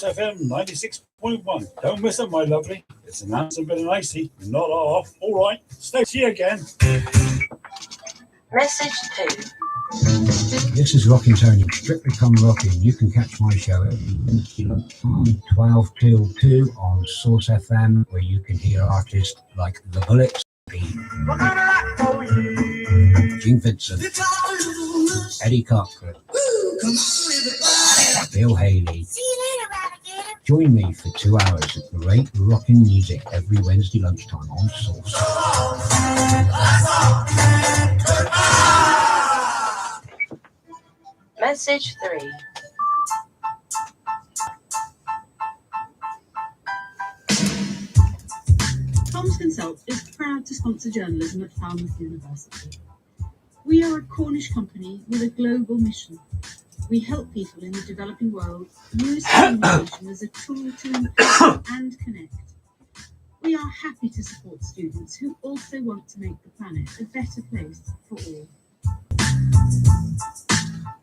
FM 96.1. Don't miss it, my lovely. It's an answer bit of icy, not off. All right, stay here again. Message 2. This is Rockin Tony, Strictly Come Rockin. You can catch my show every Wednesday lunchtime, 12 till 2 on Source FM, where you can hear artists like The Bullets, Gene Vincent, Eddie Cochran, Bill Haley. Join me for 2 hours of great rockin' music every Wednesday lunchtime on Source. Message 3. Thomas Consult is proud to sponsor journalism at Falmouth University. We are a Cornish company with a global mission. We help people in the developing world use communication as a tool to empower and connect. We are happy to support students who also want to make the planet a better place for all.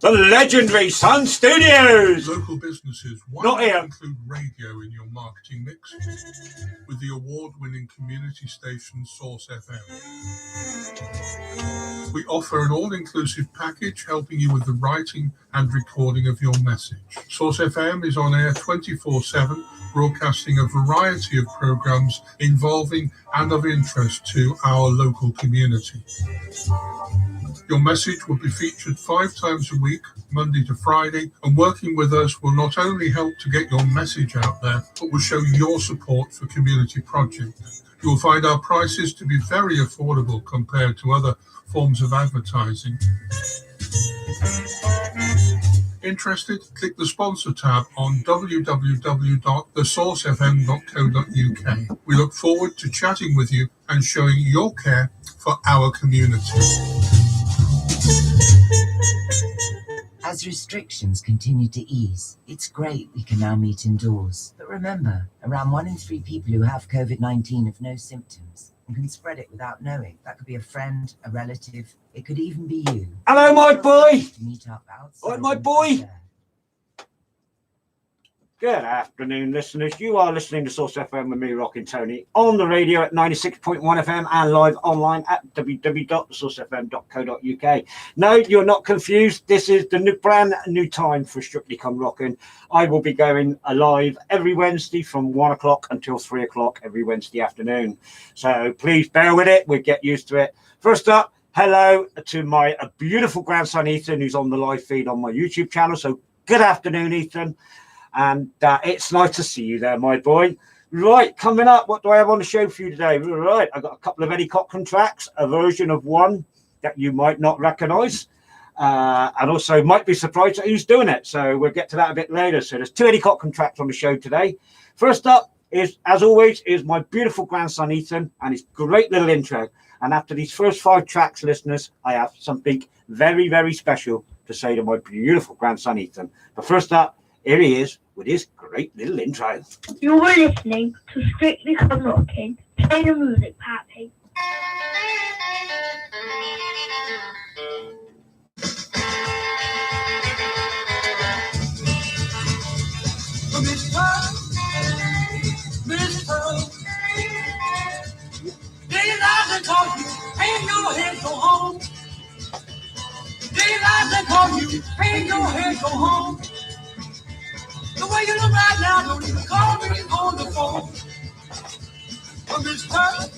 The legendary Sun Studios! Local businesses, why Not here. not include radio in your marketing mix with the award-winning community station Source FM. We offer an all-inclusive package helping you with the writing and recording of your message. Source FM is on air 24/7, broadcasting a variety of programs involving and of interest to our local community. Your message will be featured 5 times a week, Monday to Friday, and working with us will not only help to get your message out there, but will show your support for community projects. You will find our prices to be very affordable compared to other forms of advertising. Interested? Click the sponsor tab on www.thesourcefm.co.uk. We look forward to chatting with you and showing your care for our community. As restrictions continue to ease, it's great we can now meet indoors. But remember, around 1 in 3 people who have COVID-19 have no symptoms and can spread it without knowing. That could be a friend, a relative, it could even be you. Hello, my boy! To meet up outside. All right, my boy! Good afternoon, listeners. You are listening to Source FM with me, Rockin Tony, on the radio at 96.1 FM and live online at www.sourcefm.co.uk. No, you're not confused. This is the brand new time for Strictly Come Rockin. I will be going live every Wednesday from 1 o'clock until 3 o'clock every Wednesday afternoon. So please bear with it. We'll get used to it. First up, hello to my beautiful grandson, Ethan, who's on the live feed on my YouTube channel. So good afternoon, Ethan. And it's nice to see you there, my boy. Right, coming up, what do I have on the show for you today? Right, I've got a couple of Eddie Cochran tracks, a version of one that you might not recognise, and also might be surprised at who's doing it. So we'll get to that a bit later. So there's 2 Eddie Cochran tracks on the show today. First up is, as always, is my beautiful grandson, Ethan, and his great little intro. And after these first 5 tracks, listeners, I have something very, very special to say to my beautiful grandson, Ethan. But first up, here he is with his great little intro. You're listening to Strictly Come Rockin'. Play the music, Pappy. Miss Pearl, daylight they call you, ain't your head go home. Daylight they call you, ain't your head go home. The way you look right now, don't even call me on the phone. Miss Pearl,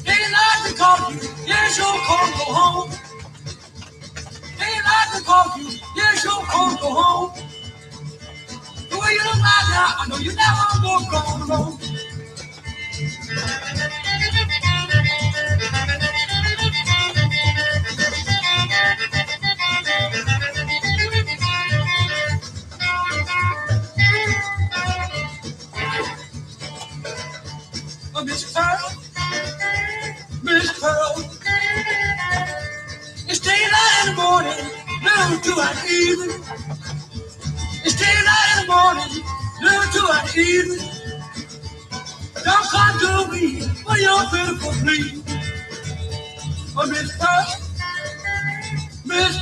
daylight they call you, yes, your call go home. Daylight they call you, yes, your call go home. The way you look right now, I know you never gonna go alone. Miss Pearl, it's daylight in the morning, noon to an evening. It's daylight in the morning, noon to an evening. Don't come to me for your beautiful plea. Miss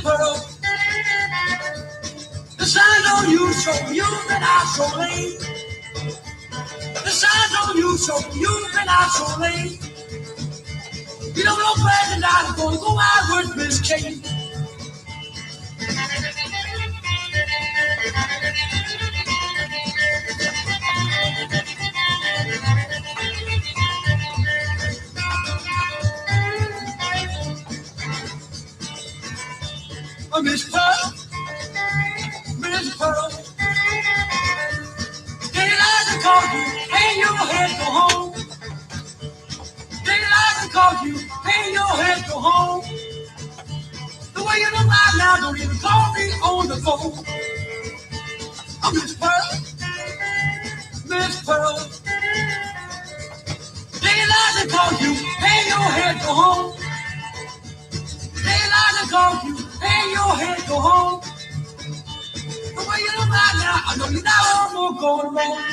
Pearl, signs on you show you've been out so late. The signs on you show you've been out so late. You don't know where tonight is gonna go out with Miss Kate. Miss Pearl, Miss Pearl, daylight to call you, hang your head, go home. Daylight to call you, hang your head, go home. The way you look right now, don't even call me on the phone. Miss Pearl, Miss Pearl, daylight to call you, hang your head, go home. Daylight to call you, hang your head, go home. The way you look right now, I know you're not more going wrong.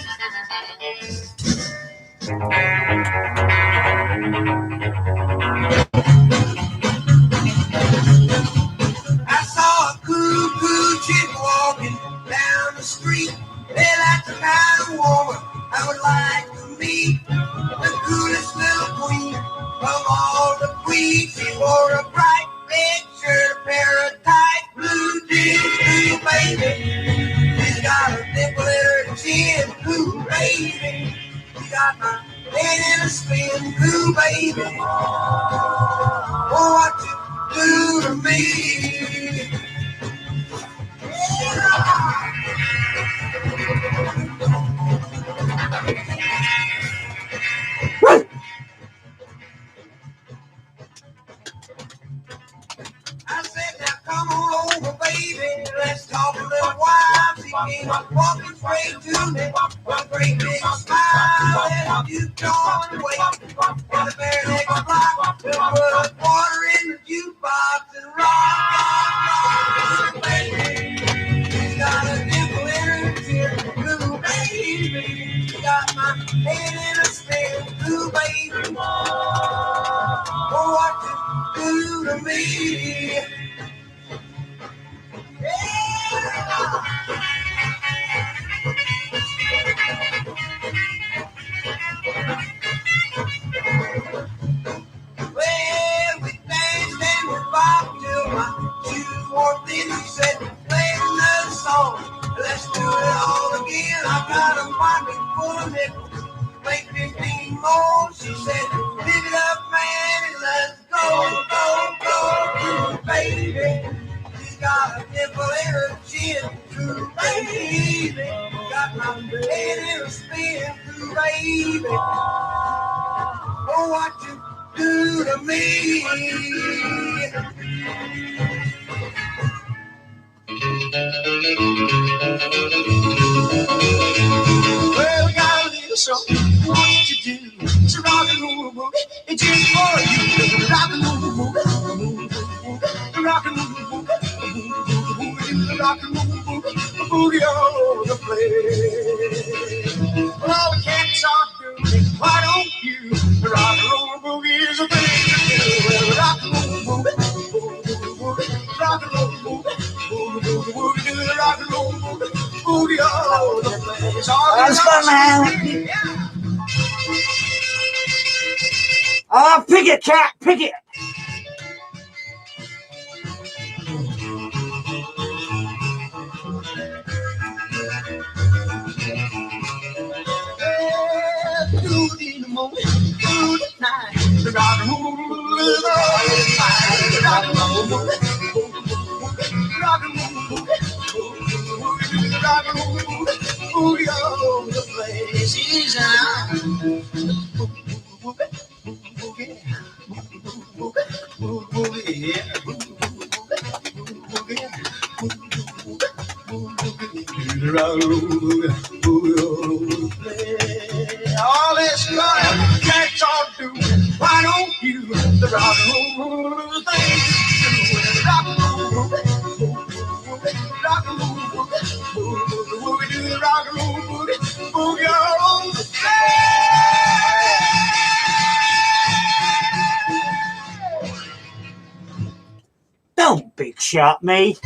I saw a cool chick walking down the street. They like the kind of woman I would like to meet. The coolest little queen of all the queens. She wore a bright red shirt, a pair of tight blue jeans. Ooh, baby, she's got a dimple in her chin. Ooh, baby, she got my head in a spin. Ooh, baby, oh, what you do to me? I said, now come on over, baby. Let's talk a little while. She came walking straight to me. One great big smile. And you going away. In the very next block, we'll put water in the jukebox and rock, baby. She's got a dimple in her chin. Blue baby. She got my head in a spin. Blue baby. Oh, what you do to me? Well, we danced and we bopped till my shoes wore thin. She said, play another song. Let's do it all again. I got a pocket full of nickels. Make 15 more. She said, pick it up, man, and let's go, go, go. Ooh, baby, she's got a nipple in her chin. Ooh, baby, got my head in a spin. Ooh, baby, oh, what you do to me? Well, we got a little something we want you to do. It's a rock and roll movie. It's just for you. Rock and roll movie. Rock and roll movie. Rock and roll movie. Boogie all the place. Well, we can't start doing it. Why don't you? Rock and roll movie is a thing to do. Well, rock and roll movie. Rock and roll movie. Rock and roll movie. Boogie all the place. That's fun, man. Ah, pick it, cat, pick it. Good in the morning, good at night. The rock and roll is all in mind. The rock and roll movie. Rock and roll movie. Rock and roll movie. Boogie all over the place. She's all this love cats all do. Why don't you? The rock and roll thing to do. Rock and roll, rock and roll, do the rock and roll boogie all over the Don't big shot me.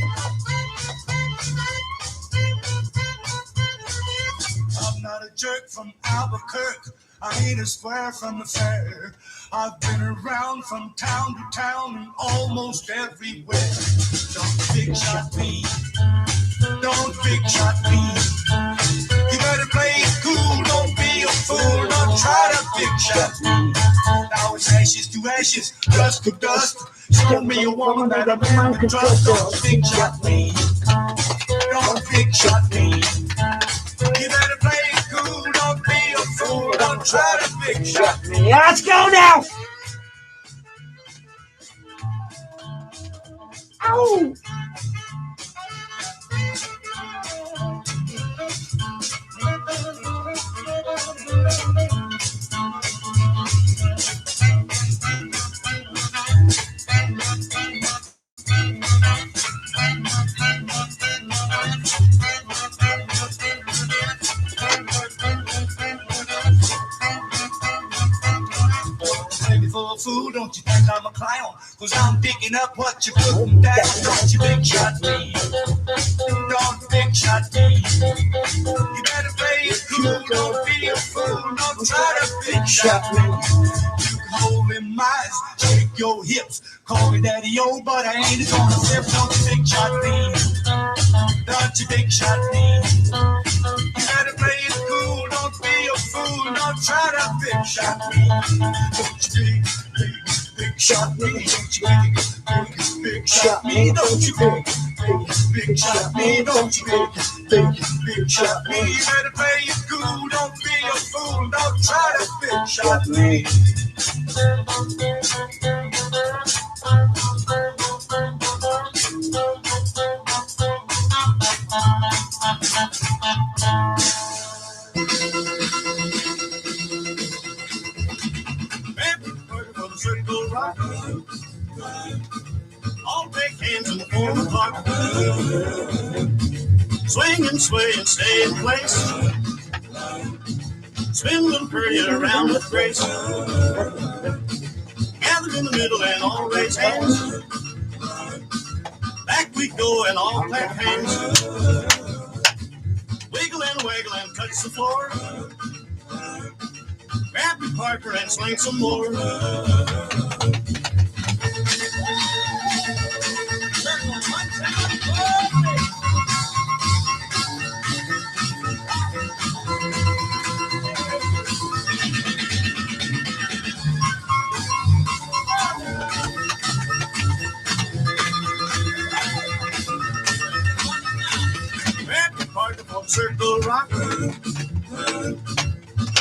jerk from Albuquerque. I ain't a square from the fair. I've been around from town to town and almost everywhere. Don't big shot me. Don't big shot me. You better play it cool. Don't be a fool. Don't try to big shot me. Now it's ashes to ashes, dust to dust. Show me a woman that a man can trust. Don't big shot me. Don't big shot me. You better play it cool. Don't be a fool. Don't try to big shot me. Let's go now. Ow. For a fool, don't you think I'm a clown? Cause I'm picking up what you're putting down. Don't you big shot me. Don't big shot me. You better play it cool. Don't be a fool. Don't try to big shot me. You can hold them eyes, shake your hips, call me daddy-o, but I ain't gonna flip. Don't you big shot me. Don't you big shot me. You better play it cool. Don't be a fool. Don't try to big shot me. Don't you big shot me. Don't you big shot me. Don't you big shot me. Don't you big shot me. You better play it cool. Don't be a fool. Don't try to big shot me. Circle rock. All take hands in the form of clock. Swing and sway and stay in place. Spin them pretty around with grace. Gather in the middle and all raise hands. Back we go and all clap hands. Wiggle and waggle and touch the floor. Grab your partner and swing some more. Grab your partner for the circle rock.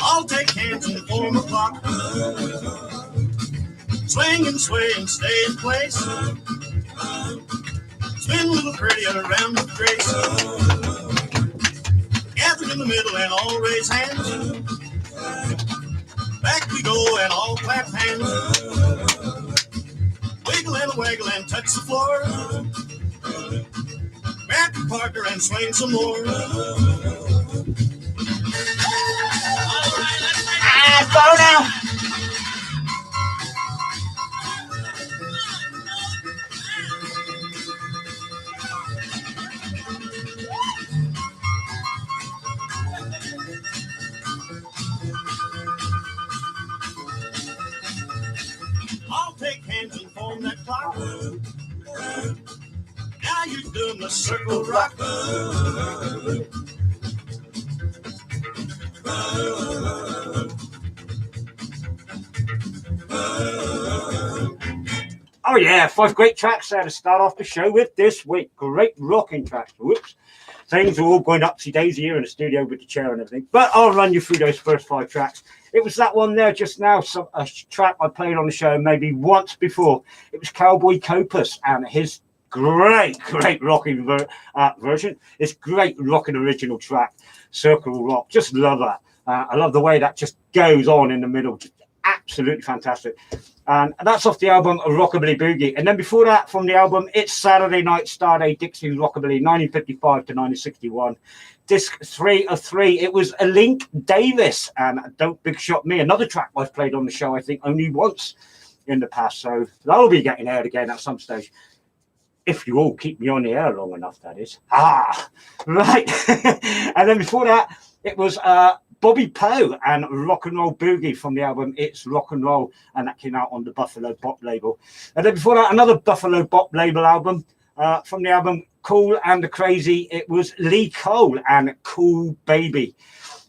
I'll take hands in the form of clock. Swing and sway and stay in place. Spin a little pretty around with grace. Gather in the middle and all raise hands. Back we go and all clap hands. Wiggle and waggle and touch the floor. Grab your partner and swing some more. Go now. I'll take hands and form that clock. Now you're doing the circle rock. Oh yeah, 5 great tracks there to start off the show with this week. Great rocking tracks. Whoops. Things are all going upsy-daisy here in the studio with the chair and everything. But I'll run you through those first 5 tracks. It was that one there just now, a track I played on the show maybe once before. It was Cowboy Copus and his great rocking version. It's great rocking original track, Circle Rock. Just love that. I love the way that just goes on in the middle. Just absolutely fantastic. And that's off the album Rockabilly Boogie. And then before that, from the album It's Saturday Night Starday Dixie Rockabilly 1955 to 1961. Disc 3 of 3. It was a Link Davis and Don't Big Shot Me. Another track I've played on the show, I think, only once in the past. So that'll be getting aired again at some stage. If you all keep me on the air long enough, that is. Right. And then before that, it was Bobby Poe and Rock and Roll Boogie from the album It's Rock and Roll, and that came out on the Buffalo Bop label. And then before that, another Buffalo Bop label album from the album Cool and the Crazy. It was Lee Cole and Cool Baby.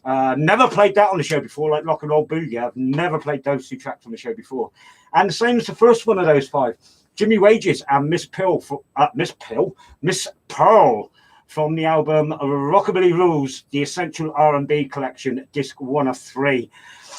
Never played that on the show before, like Rock and Roll Boogie. I've never played those two tracks on the show before. And the same as the first one of those five, Jimmy Wages and Miss Pearl from the album Rockabilly Rules, the Essential R&B Collection, disc 1 of 3.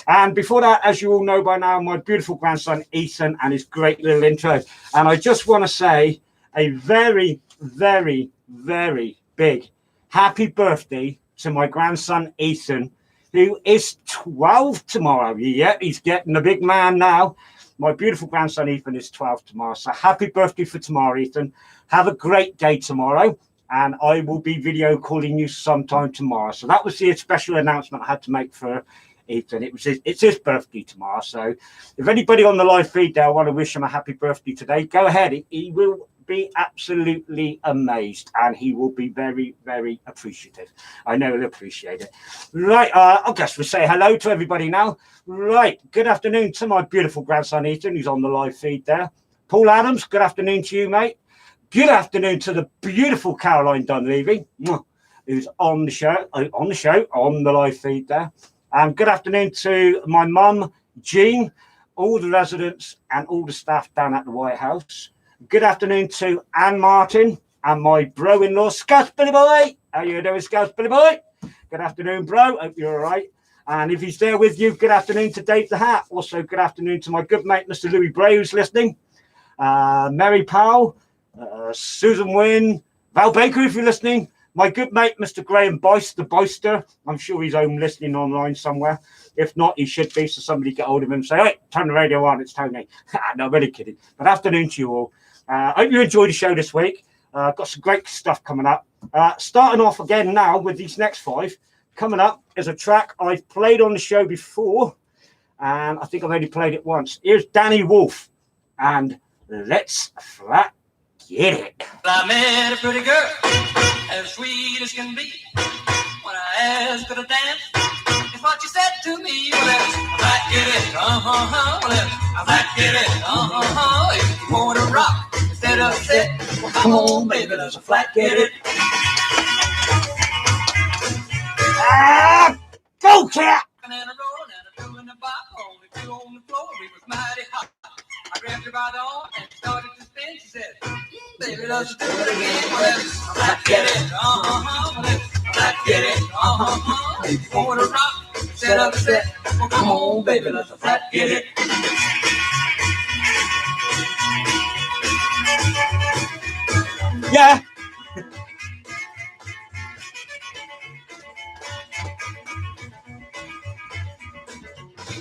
And before that, as you all know by now, my beautiful grandson Ethan and his great little intro. And I just want to say a very, very, very big happy birthday to my grandson Ethan, who is 12 tomorrow. Yeah, he's getting a big man now. My beautiful grandson Ethan is 12 tomorrow. So happy birthday for tomorrow, Ethan. Have a great day tomorrow. And I will be video calling you sometime tomorrow. So that was the special announcement I had to make for Ethan. It's his birthday tomorrow. So if anybody on the live feed there want to wish him a happy birthday today, go ahead. He will be absolutely amazed, and he will be very, very appreciative. I know he'll appreciate it. Right, I guess we'll say hello to everybody now. Right, good afternoon to my beautiful grandson Ethan, who's on the live feed there. Paul Adams, good afternoon to you, mate. Good afternoon to the beautiful Caroline Dunleavy, who's on the live feed there. And good afternoon to my mum, Jean, all the residents and all the staff down at the White House. Good afternoon to Anne Martin and my bro-in-law, Scouts Billy Boy. How you doing, Scouts Billy Boy? Good afternoon, bro. Hope you're all right. And if he's there with you, good afternoon to Dave the Hat. Also, good afternoon to my good mate, Mr. Louis Bray, who's listening. Mary Powell, Susan Wynn, Val Baker, if you're listening. My good mate, Mr. Graham Boyce, the Boyster. I'm sure he's home listening online somewhere. If not, he should be. So somebody get hold of him and say, hey, turn the radio on. It's Tony. No, I'm really kidding. But afternoon to you all. I hope you enjoyed the show this week. Got some great stuff coming up. Starting off again now with these next 5. Coming up is a track I've played on the show before, and I think I've only played it once. Here's Danny Wolf, and Let's Flat Get It. I met a pretty girl, as sweet as can be. When I asked her to dance, it's what she said to me. Well, let's flat get it, well, let's flat get it, if you want to rock instead of sit, well, come on, baby, let's flat get it. Go, cat! And a rolling and a doing the bop, only 2 on the floor, we was mighty hot. I grabbed her by the arm and started to spin. She said, baby, let's do it again. Well, let's flat get it, well, let's flat get it, if you want to rock instead of sit, well, come on, baby, let's flat get it. Yeah.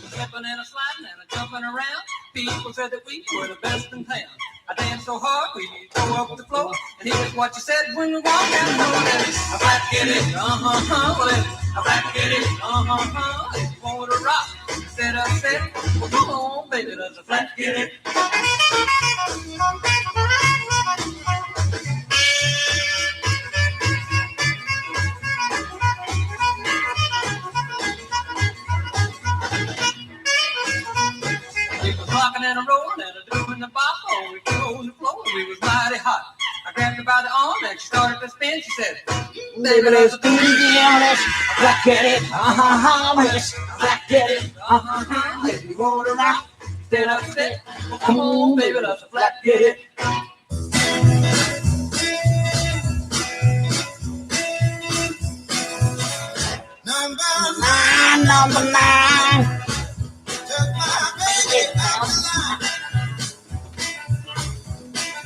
Slipping and a sliding and a jumping around. People said that we were the best in town. I danced so hard we tore up the floor. And here's what you said when we walked down the road. I flat get it, I flat get it, if you want to rock instead of sit, well, come on, baby, let's flat get it. We was rocking and a rolling and a doing the bop, only 2 on the floor, we was mighty hot. I grabbed her by the arm and she started to spin. She said, baby, let's do it again, let's flat get it, let's flat get it, if you want to rock instead of sit, well, come on, baby, let's flat get it. Number 9.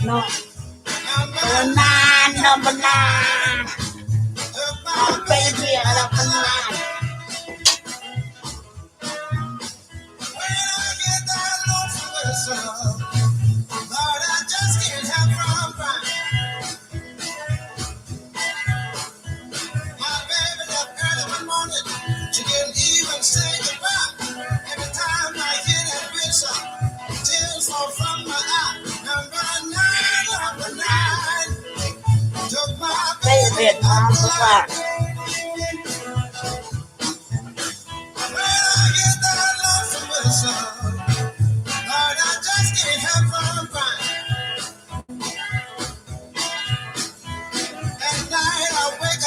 No. Number 9. Oh, baby, number 9. When I get that lonesome whistle, Lord, I just can't help from crying. My baby left early one morning. She didn't even say goodbye. Every time I hear that whistle, tears fall from my eye. Number 9, took my baby off the clock.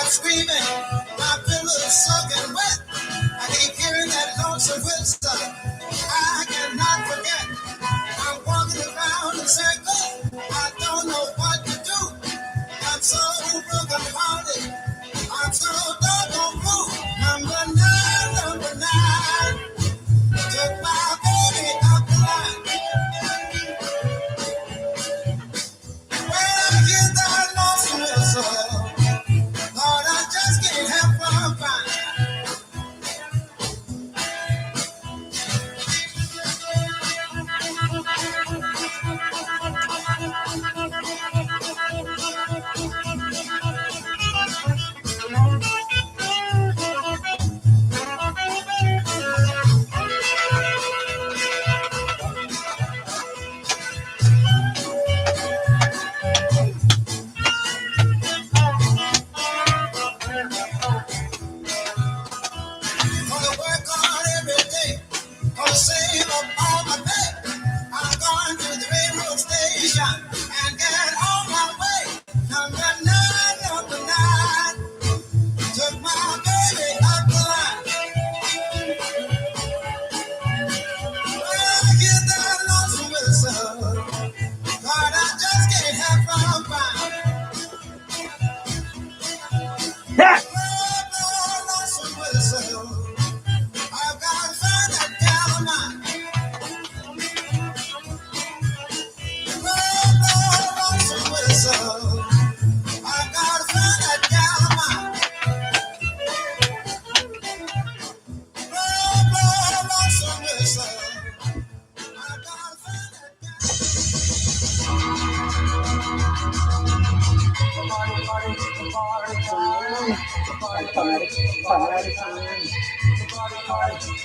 kept screaming, my pillows soaking wet. I keep hearing that lonesome whistle. I cannot forget. I'm walking around in circles. I don't know what to do. I'm so broken hearted. I'm so doggone blue. Number nine, took my baby up the line. When I hear that lonesome whistle, Lord, I just can't help from crying. Gonna work hard every day. Gonna save up all my pay. I'm going to the railroad station and get on my way. Number nine, took my baby up the line. When I get that lonesome whistle, Lord, I just can't help from crying. Yeah. Lonesome whistle, I've got to find that gal of mine. Lonesome whistle, I've got to find that gal of mine. Lonesome whistle, I've got to find that gal.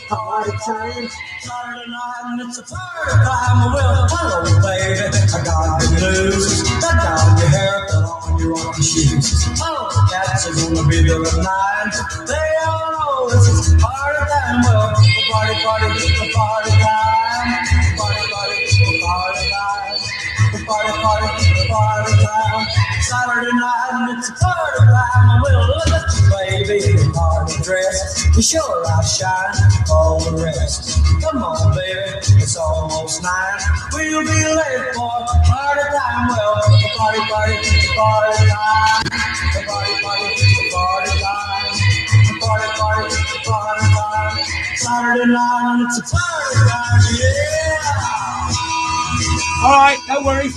Party time. Saturday night and it's a party time. Well, hello, baby. I got the blues. Let down your hair, put on your own shoes. Oh, the cats are gonna be there at 9. They all know it's party time. Well, the party, the party time. The party, the party time. The party time. Saturday night and it's a party time. Well, look at you, baby, in party dress. You sure outshine all the rest. Come on, baby, it's almost 9. We'll be late for party time. Well, the party time. The party, the party time. The party time. Saturday night and it's a party time. Yeah. All right, no worries.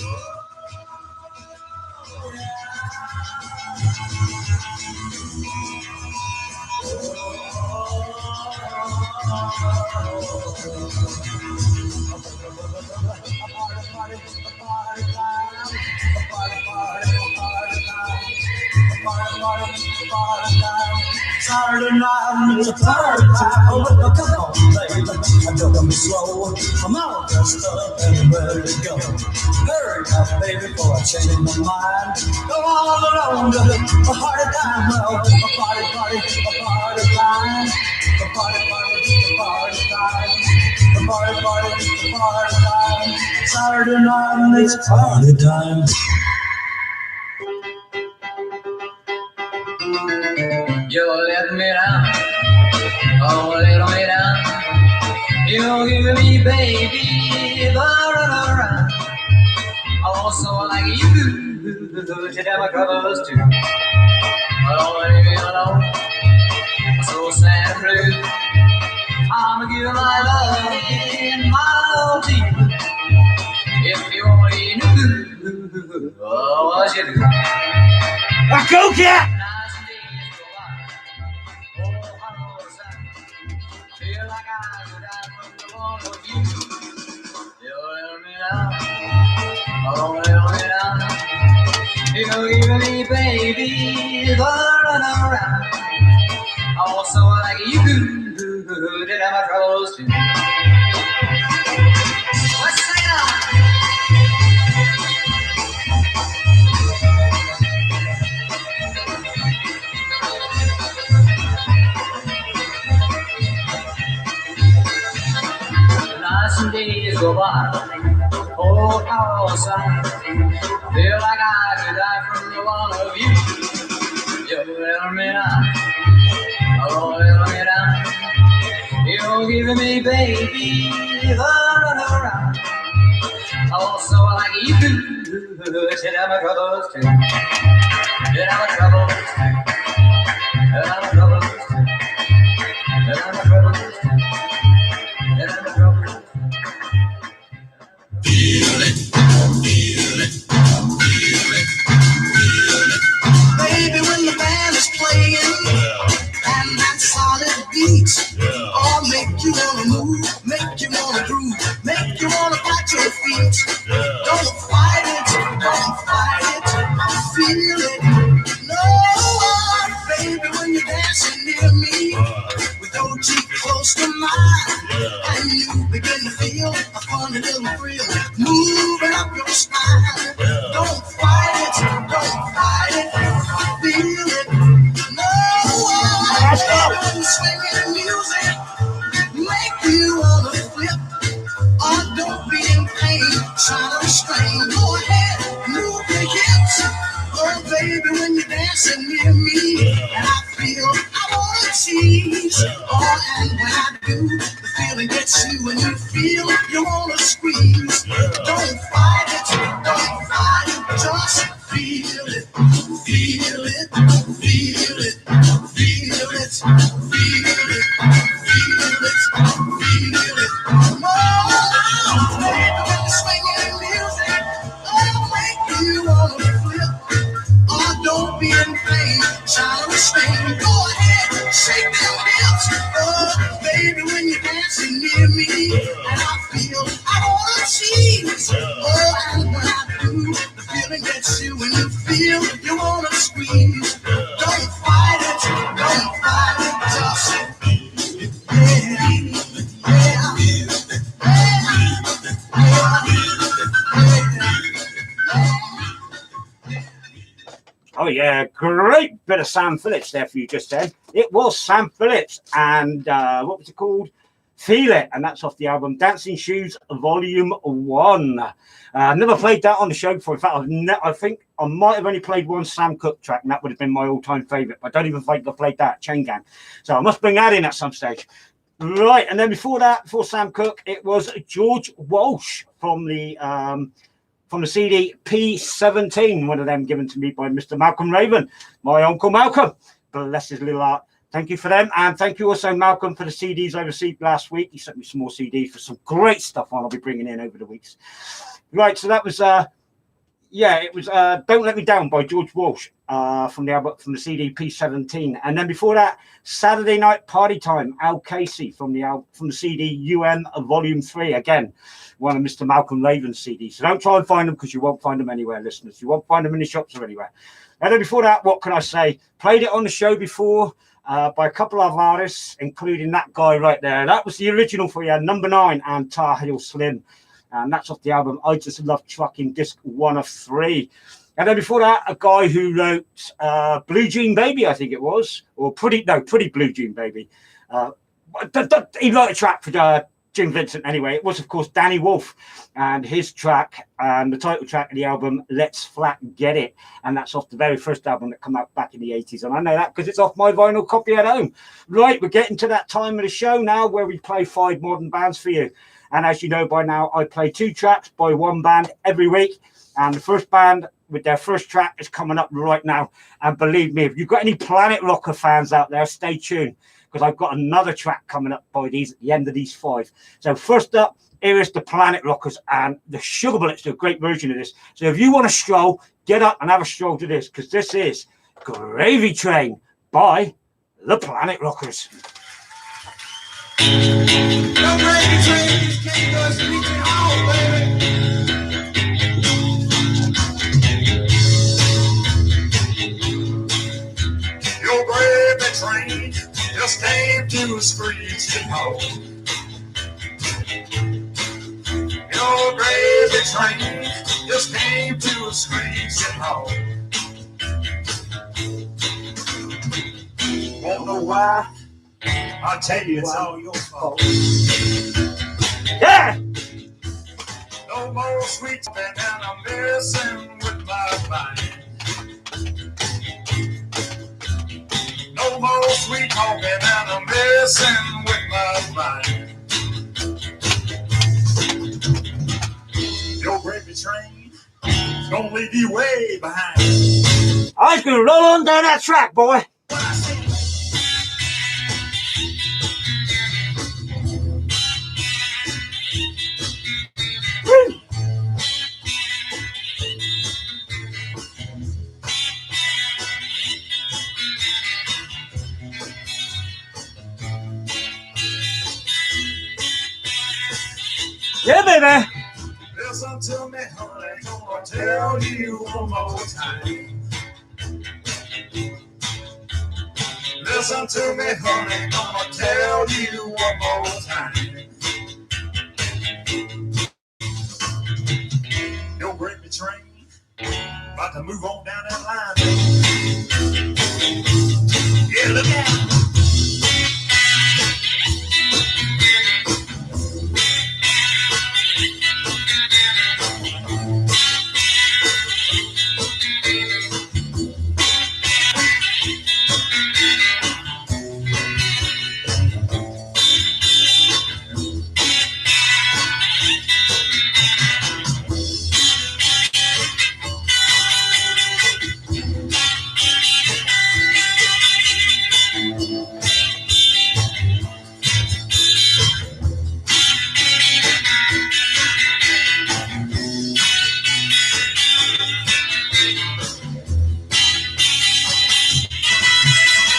Saturday night and it's a party time. Oh, come on, baby, I know I'm slow. I'm all dressed up and ready to go. Hurry up, baby, before I change my mind. Go all along to the party time. Well, a party time. The party time. The party time. Saturday night and it's party time. You let me down, oh let me down. You give me baby, around. Also like you, to have my troubles too. But don't leave me alone, I'm so sad and blue. I'ma give my love and my love to you. If you only knew what you do. I go get. Feel like I could die from the one of you. You let me down, oh let me down. You give me baby, running around. Also like you did have my troubles too. Let's sing on. Nights and days go by, oh how sad. Feel like I could die from the one of you. You little me down. Oh, little me down. You're giving me, baby, the runaround. Also, like you do, shit out my troubles too. Shit out my troubles too. Shit out my troubles too. Shit out my troubles too. Shit out my troubles too. Feel it, feel it, feel it, feel it. Baby, when the band is playing and that solid beat, oh, make you wanna move, make you wanna groove, make you wanna pat your feet. Don't fight it, feel it. No, baby, when you're dancing near me, with your cheek close to mine, and you begin to feel a funny little thrill moving up your spine. Don't fight it, feel it. No, baby, when you're swinging the music, make you wanna flip. Oh, don't be in pain, try to restrain. Go ahead, move your hips. Oh, baby, when you're dancing near me, and I feel I wanna tease. Oh, and when I do, the feeling gets you, and you feel you wanna squeeze. Don't fight it, just feel it, feel it, feel it, feel it, feel it, feel it, feel it. Oh, baby, when you're swinging music, oh, make you wanna flip. Oh, don't be in pain, try to restrain. Go ahead, shake them hips. Oh, baby, when you're dancing near me, and I feel I wanna cheese. Oh, and when I do, the feeling gets you, and you feel you wanna squeeze. Don't fight it, just Oh yeah, great bit of Sam Phillips there for you just then. It was Sam Phillips, and what was it called? Feel It, and that's off the album Dancing Shoes Volume 1. Never played that on the show before. In fact, I think I might have only played one Sam Cooke track, and that would have been my all-time favourite. But I don't even think I played that, Chain Gang. So I must bring that in at some stage. Right, and then before that, before Sam Cooke, it was George Walsh from the CD P17, one of them given to me by Mr. Malcolm Raven, my Uncle Malcolm. Bless his little heart. Thank you for them. And thank you also, Malcolm, for the CDs I received last week. He sent me some more CDs for some great stuff I'll be bringing in over the weeks. Right, so that was, it was Don't Let Me Down by George Walsh from the album, from the CD P17. And then before that, Saturday Night Party Time, Al Casey from the CD UN Volume 3. Again, one of Mr. Malcolm Raven's CDs. So don't try and find them, because you won't find them anywhere, listeners. You won't find them in the shops or anywhere. And then before that, what can I say? Played it on the show before by a couple of artists, including that guy right there. That was the original for you, Number 9 and Tar Heel Slim. And that's off the album I Just Love Trucking, disc 1 of 3. And then before that, a guy who wrote Blue Jean Baby, I think it was, or Pretty Blue Jean Baby. He wrote a track for Jim Vincent anyway. It was, of course, Danny Wolf, and his track, and the title track of the album, Let's Flat Get It. And that's off the very first album that came out back in the 80s. And I know that because it's off my vinyl copy at home. Right, we're getting to that time of the show now where we play 5 modern bands for you. And as you know by now, I play 2 tracks by one band every week. And the first band with their first track is coming up right now. And believe me, if you've got any Planet Rocker fans out there, stay tuned, because I've got another track coming up by these at the end of these 5. So first up, here is the Planet Rockers, and the Sugar Bullets do a great version of this. So if you want to stroll, get up and have a stroll to this, because this is Gravy Train by the Planet Rockers. No gravy train, can't go sleeping home, baby. Your gravy train just came to a screeching halt. Your gravy train just came to a screeching halt. Won't know why? I'll tell you, it's all your fault. Yeah! No more sweet and I'm messing with my mind. listen with my mind. Your gravy train is gonna leave you way behind. I can roll on down that track, boy. Yeah, baby. Listen to me, honey, gonna tell you one more time. Listen to me, honey, gonna tell you one more time. Your gravy train about to move on down that line. Yeah, look out.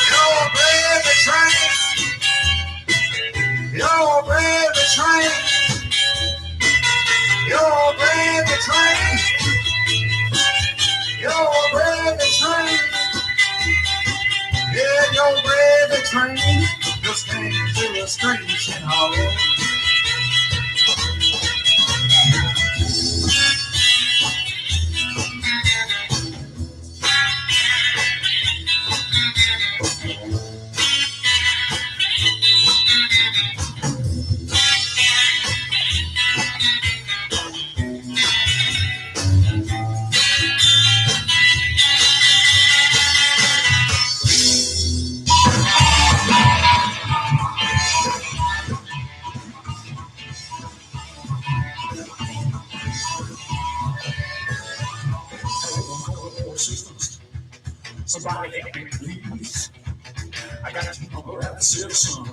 Your gravy train, your gravy train, your gravy train, yeah, your gravy train just came to a screeching halt. Somebody help me, please. I got to know where the citizen.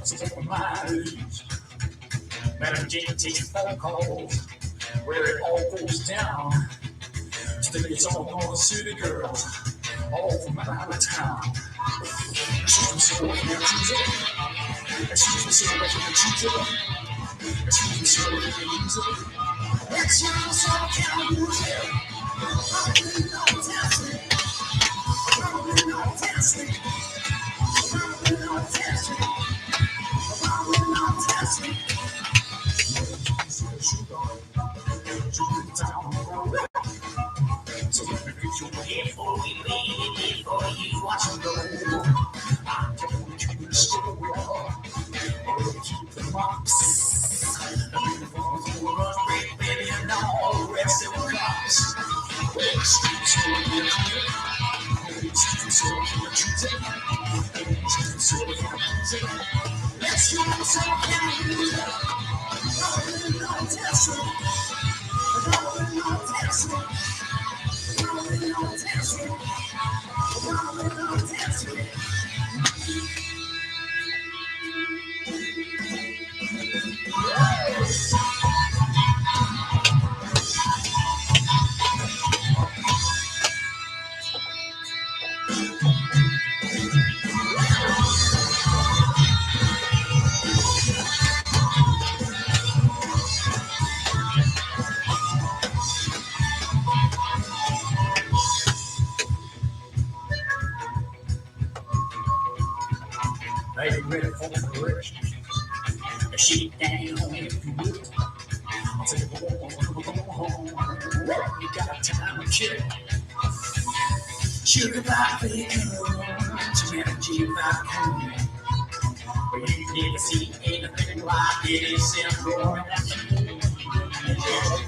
So for my age, Madam Jane takes phone calls where it all goes down. Today it's all on the city girls, all from out of town. Excuse me, sir, what can you choose it? Excuse me, sir, what can you choose it? Excuse me, sir, what can you use it? Excuse me, sir, what can I use it? So let me fix your head before we leave, before you watch them go. I don't want you to stay where you are, or keep the marks. And the phones will run great, baby, and all the rest of the cops. Excuse me, so can you choose it? Excuse me, so can you choose it? Excuse me, so can you choose it? Excuse me, so can you choose it? No, test it. No, test it. Are you ready for the correction? Shake down if you will. I'll take a home. You got time to kill. Sugar pie for your girl. Humanity back home. But you never see anything like it is simple.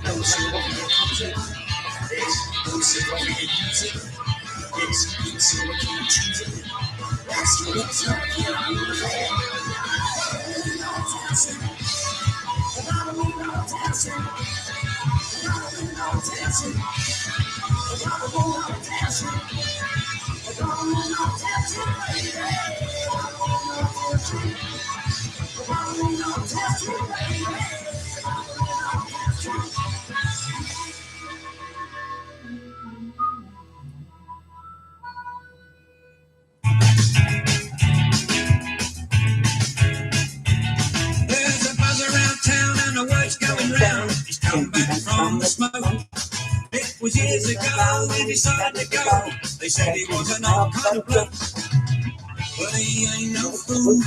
Exclusive when you use it. Exclusive when you use it. Exclusive when you choose it. There's a buzz around town and the word's going round. He's come back from the smoke. It was years ago he decided to go. They said he was an old kind of bloke, but he ain't no fool,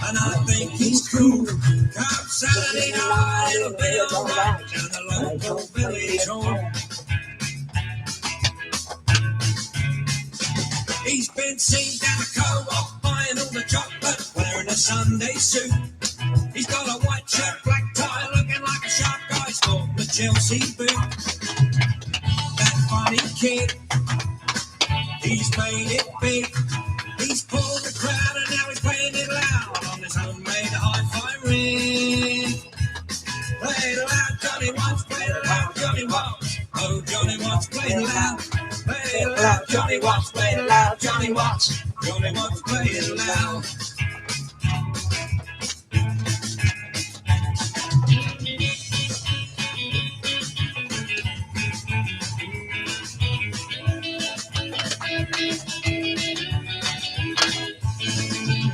and I think he's cool. Come Saturday night, it'll be alright down the local village hall. He's been seen down the co-op buying all the chocolate, wearing a Sunday suit. He's got a white shirt, black tie, looking like a sharp guy, sporting the Chelsea boot. That funny kid, he's made it big. He's pulled the crowd and now he's playing it loud on his homemade hi-fi rig. Play it loud, Johnny Watts, play it loud, Johnny Watts. Oh, Johnny Watts, play it loud. Play it loud, Johnny Watts, play it loud, Johnny Watts. Johnny Watts, play it loud.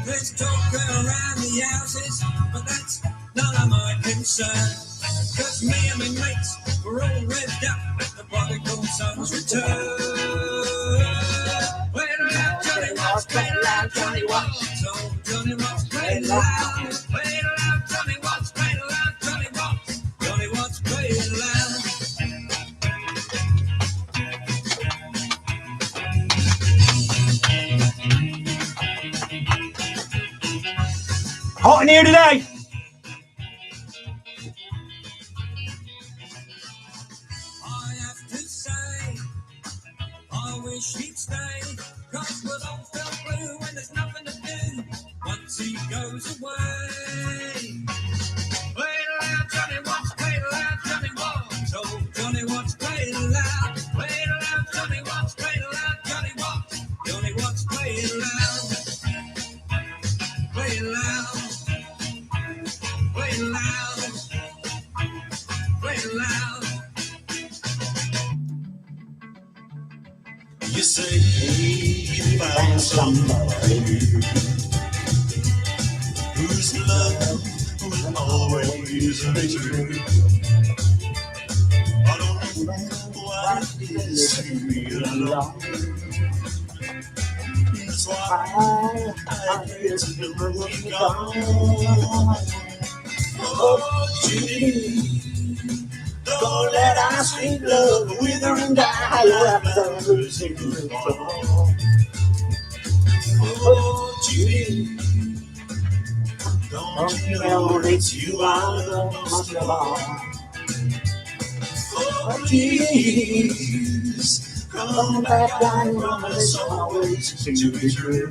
There's talk around the houses, but that's none of my concern. Cause me and my mates, we're all revved up at the prodigal son's return. Play it loud, Johnny Watts, play it loud, Johnny Watts. Oh, Johnny Watts, play it loud. Play it loud, Johnny Watts, play it loud, Johnny Watts. Johnny Watts, play it loud. Hot in here today. I have to say, I wish he'd stay, cause we'll all feel blue when there's nothing to do once he goes away. Play it loud, Johnny Watts, play it loud, Johnny Watts. Oh, Johnny Watts, play it loud. Play it loud, Johnny Watts, play it loud, Johnny Watts. Johnny Watts, play it loud. Play it loud. Play it loud. Play it loud. You say you found somebody whose love will always be true. I don't know what it is to feel alone. That's why I get to know you gone. Oh, Judy, don't let our sweet love wither and die like flowers in the fall. Oh, Judy, don't you know it's you I love most of all? Oh, please, come back, I promise always to be true.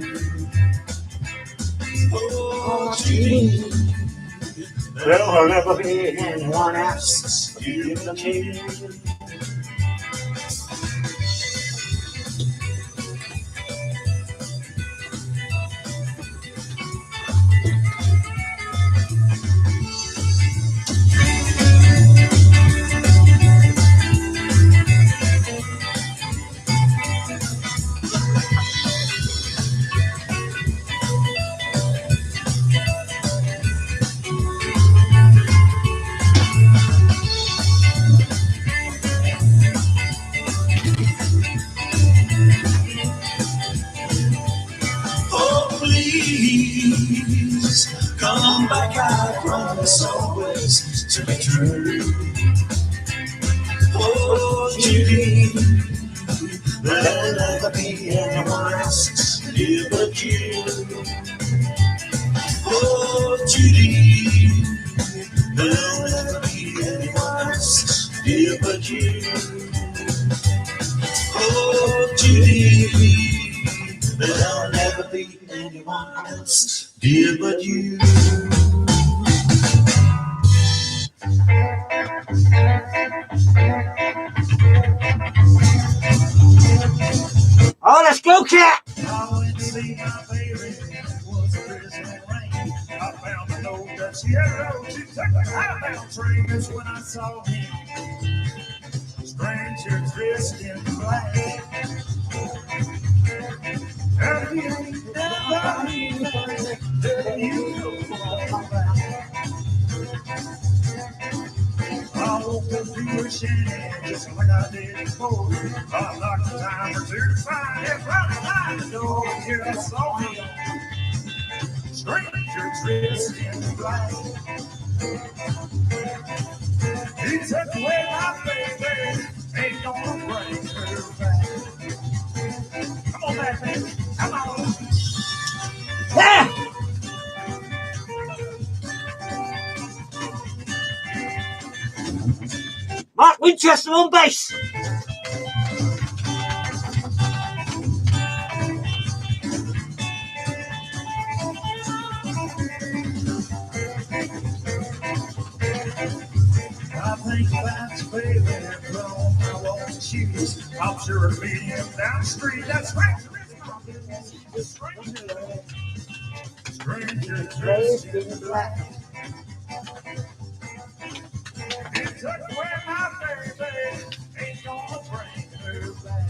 Oh, Judy, there will never be anyone else you can choose. Please come back, I promise always to be true. Oh, Judy, there'll never be anyone else here but you. Oh, Judy, there'll never be anyone else here but you. Oh, Judy, there'll never be be anyone else, dear, but you. Oh, let's go, cat! I went to see my baby, it was a drizzling rain. I found a note that she had wrote. She took the outbound train. That's when I saw him, stranger dressed in black. And he ain't never even that you know about. I woke up to a shanty just like I did before. I knocked a time or two to find it right behind the door. Here I saw him, stranger dressed in black. He took away my baby, ain't gonna bring her back. Come on back, baby, come on. Yeah! Mark Winchester on bass. I think that's baby, put on my walking shoes. I'm sure to meet him down the street. That's right, stranger dressed in black. He took away my baby, ain't gonna bring her back.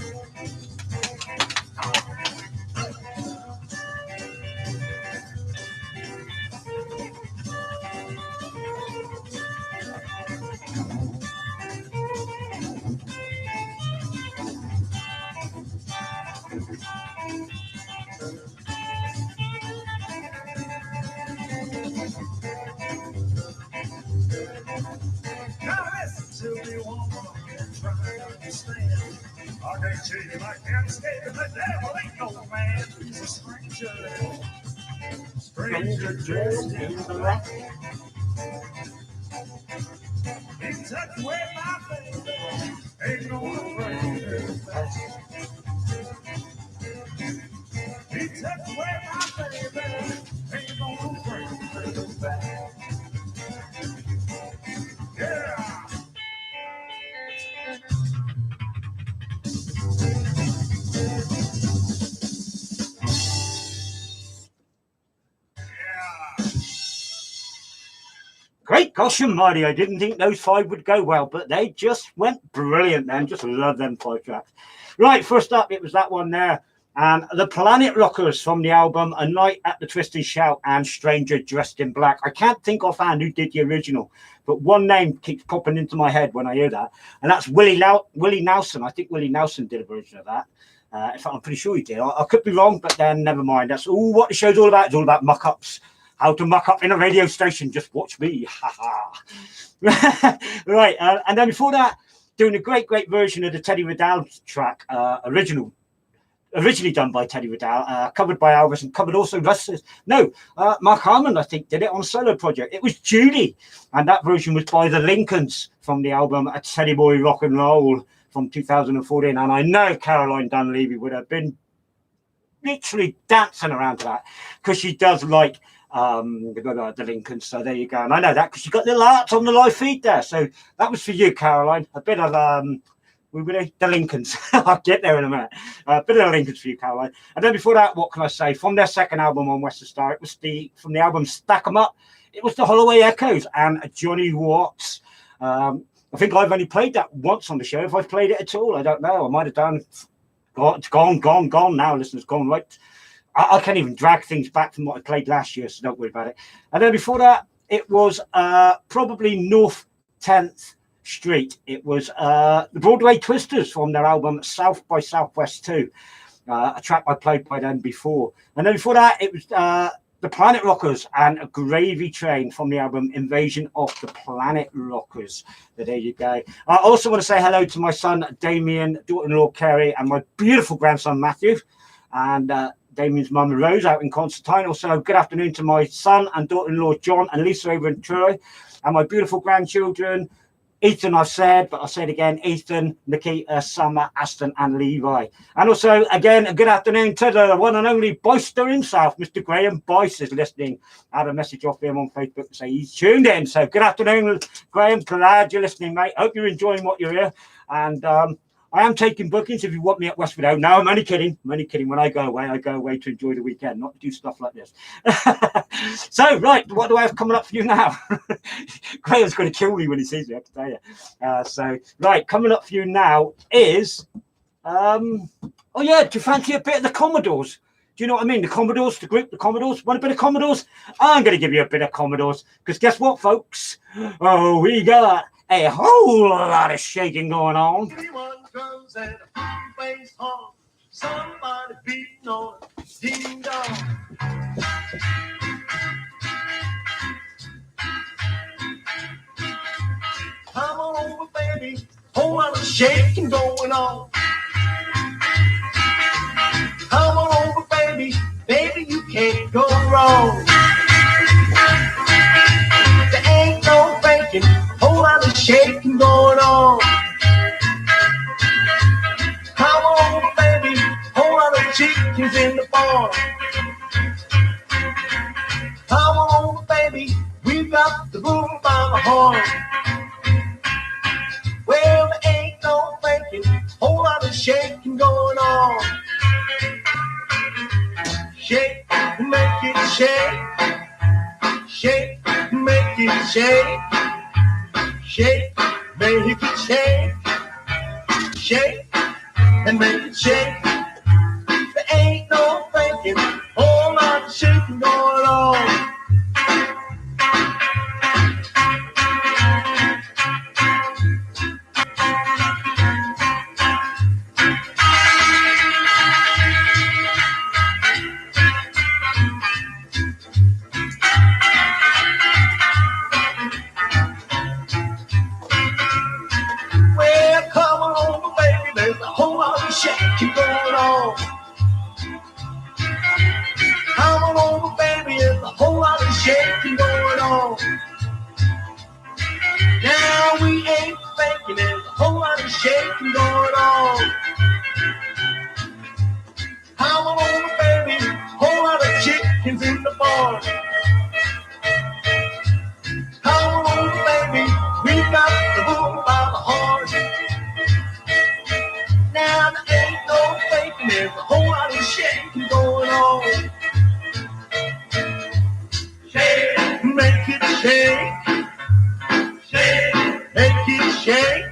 Now listen to me, woman, and try to understand. I can't treat you like I'm scared. The devil ain't no man. He's a stranger dressed in black. He took away my baby, ain't gonna bring her back. He took away my baby, ain't gonna bring her back. Yeah. Great gosh almighty, I didn't think those five would go well, but they just went brilliant then. Just love them five tracks. Right, first up, it was that one there. And the Planet Rockers from the album A Night at the Twist and Shout and Stranger Dressed in Black. I can't think offhand who did the original, but one name keeps popping into my head when I hear that, and that's Willie Nelson. I think Willie Nelson did a version of that. In fact, I'm pretty sure he did. I could be wrong, but then never mind. That's all what the show's all about. It's all about muck-ups. How to muck up in a radio station. Just watch me. Right. And then before that, doing a great version of the Teddy Riddell track, originally done by Teddy Riddell, covered by Elvis and covered also Mark Harmon, I think, did it on a solo project. It was Judy. And that version was by the Lincolns from the album A Teddy Boy Rock and Roll from 2014. And I know Caroline Dunleavy would have been literally dancing around to that because she does like the Lincolns. So there you go. And I know that because you got little hearts on the live feed there. So that was for you, Caroline. A bit of the Lincolns. I'll get there in a minute. A bit of the Lincolns for you, Caroline. And then before that, what can I say? From their second album on Western Star, it was from the album Stack 'Em Up. It was the Holloway Echoes and Johnny Watts. I think I've only played that once on the show. If I've played it at all, I don't know. I might have done. It's gone now. Listeners, gone right. I can't even drag things back from what I played last year, so don't worry about it. And then before that, it was probably North 10th Street. It was the Broadway Twisters from their album South by Southwest 2, a track I played by them before. And then before that, it was the Planet Rockers and a Gravy Train from the album Invasion of the Planet Rockers. So there you go. I also want to say hello to my son, Damien, daughter-in-law, Kerry, and my beautiful grandson, Matthew. And Damien's mum Rose out in Constantine. Also, good afternoon to my son and daughter-in-law John and Lisa over in Troy, and my beautiful grandchildren Ethan, I've said, but I'll say it again. Ethan, Nikita, Summer, Aston, and Levi. And also, again, a good afternoon to the one and only Boyster himself, Mr. Graham Boyce is listening. I had a message off him on Facebook to say he's tuned in. So good afternoon, Graham. Glad you're listening, mate. Hope you're enjoying what you're here. And I am taking bookings if you want me at Westwood. No, I'm only kidding. I'm only kidding. When I go away to enjoy the weekend, not to do stuff like this. So, right, what do I have coming up for you now? Graham's going to kill me when he sees me, I have to tell you. So, right, coming up for you now is, oh yeah, do you fancy a bit of the Commodores? Do you know what I mean? The Commodores, the group, the Commodores. Want a bit of Commodores? I'm going to give you a bit of Commodores because guess what, folks? Oh, we got a whole lot of shaking going on. Drums and a bass horn, somebody beating on a ding dong. Come on over, baby, whole lot of shaking going on. Come on over, baby, baby, you can't go wrong. There ain't no faking, whole lot of shaking going on. Come on, baby, whole lot of chickens in the barn. Come on, baby, we've got the bull by the horn. Well, there ain't no faking, whole lot of shaking going on. Shake, make it shake. Shake, make it shake. Shake, make it shake. Shake, and make it shake. There ain't no faking, whole lot of shaking going on. Well, come on over, baby, there's a whole lot of shaking going on. Come on over, baby, there's a whole lot of shaking going on. Now we ain't faking, there's a whole lot of shaking going on. Come on over, baby, whole lot of chickens in the barn. Come on over, baby, we got the bull by the horn. Now there ain't no faking, there's a whole lot of shaking going on. Shake, make it shake. Shake, make it shake.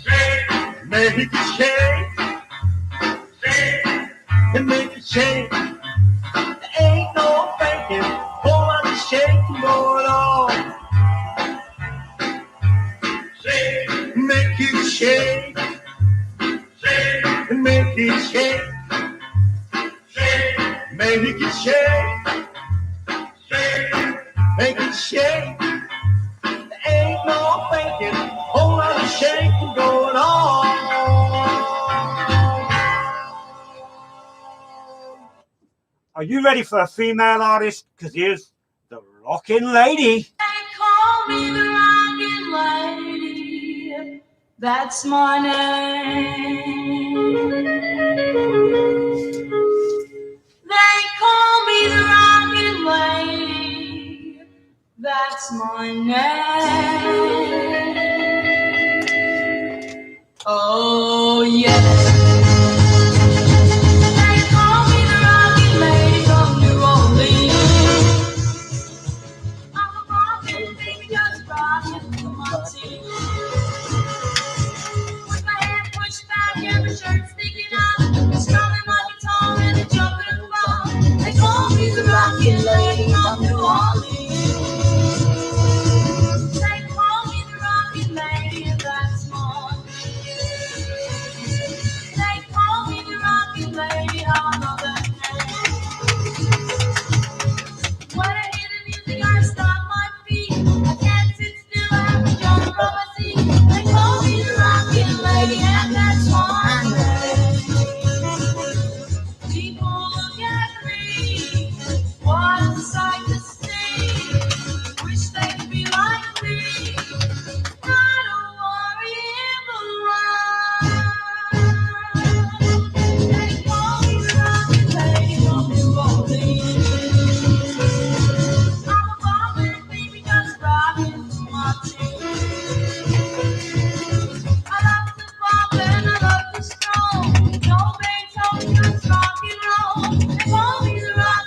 Shake, make it shake. Shake, and make it shake. There ain't no faking, whole lot of shaking going on. Shake, make it shake. Shake, and make it shake. Shake, make it shake. Shake, make it shake. There ain't no faking, whole lot of shaking going on. Are you ready for a female artist? Because here's the Rockin' Lady. They call me the Rockin' Lady. That's my name. They call me the Rockin' Lady. That's my name. Oh, yes. They call me the Rockin' Lady from New Orleans. I'm a rockin' baby, just rockin' for my team. With my hair pushed back and my shirt sticking out, strumming my guitar and a jumping around. They call me the Rockin' Lady from New Orleans. They call me the Rockin' Lady, and that's my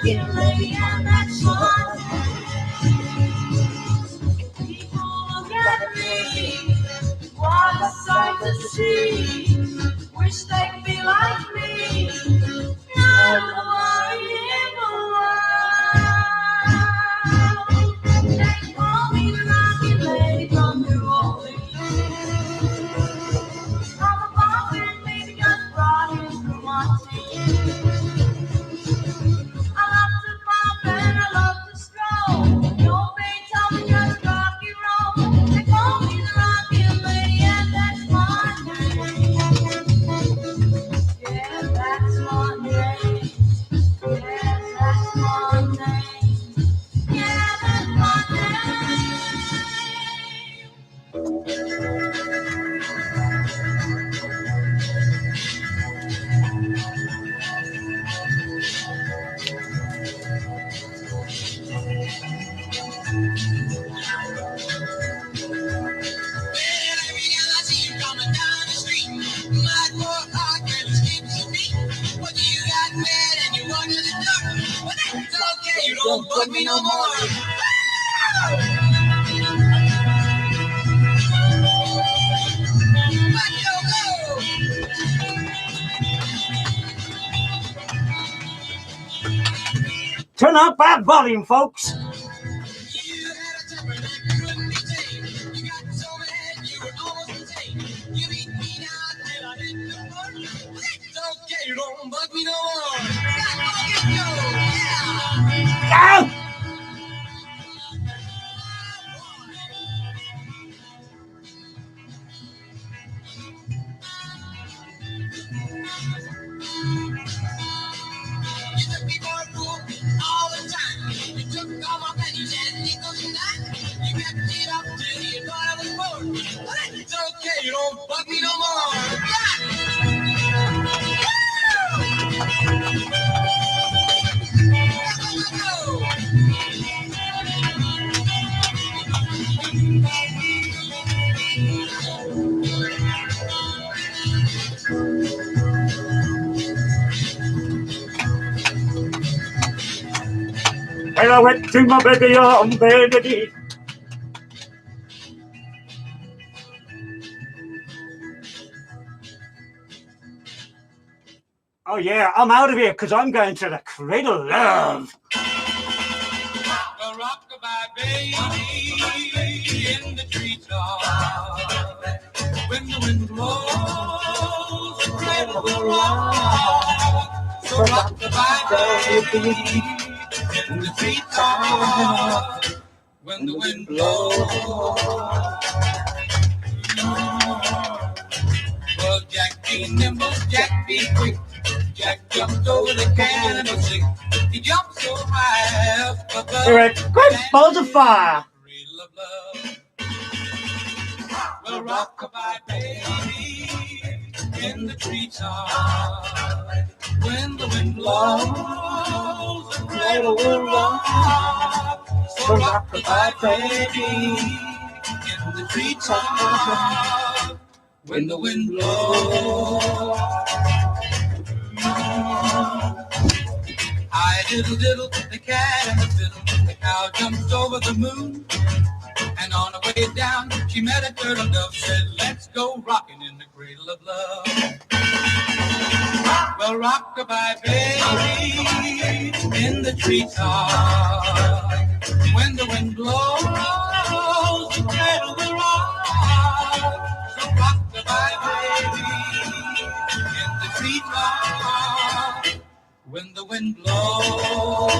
rocking lady, and that's one. People look at me, what a sight to see. Wish they'd be like me. Not worry in the world. They call me the rocking lady from New Orleans. I'm a poppin' baby, just brought in from my team. I love to pop and I love to stroll. No Beethoven, just rock and roll. They call me the rockin' lady, and that's my name. Yeah, that's my name. Yeah, that's my name. Yeah, that's my name. You don't bug me no more. Turn up that volume, folks. You don't bug me no more. Go! You took me for a fool all the time. You took all my pennies and nickels and dimes. You kept it up till you thought I was bored. But it's okay, you don't bug me no more. Well, I went to my baby on Benedict. Oh yeah, I'm out of here because I'm going to the Cradle of Love. Well, rock-a-bye, baby, in the treetop. When the wind blows, the cradle will rock. So rock-a-bye, baby, in the treetop. When the wind blows. Well, Jack be nimble, Jack be quick. Jack jumped over the candlestick. He jumped so high up above. You're a great balls of fire. Cradle of love. Well, rock-a-bye, baby, in the treetop. When the wind blows, the cradle will rock. So rock-a-bye, baby, in the treetop. When the wind blows. I diddle, the cat and the fiddle. The cow jumped over the moon. And on the way down, she met a turtle dove. Said, let's go rockin' in the cradle of love. Well, rock-a-bye, baby, in the treetop. When the wind blows, the cradle will rock. So rock-a-bye, baby, in the treetop. When the wind blows.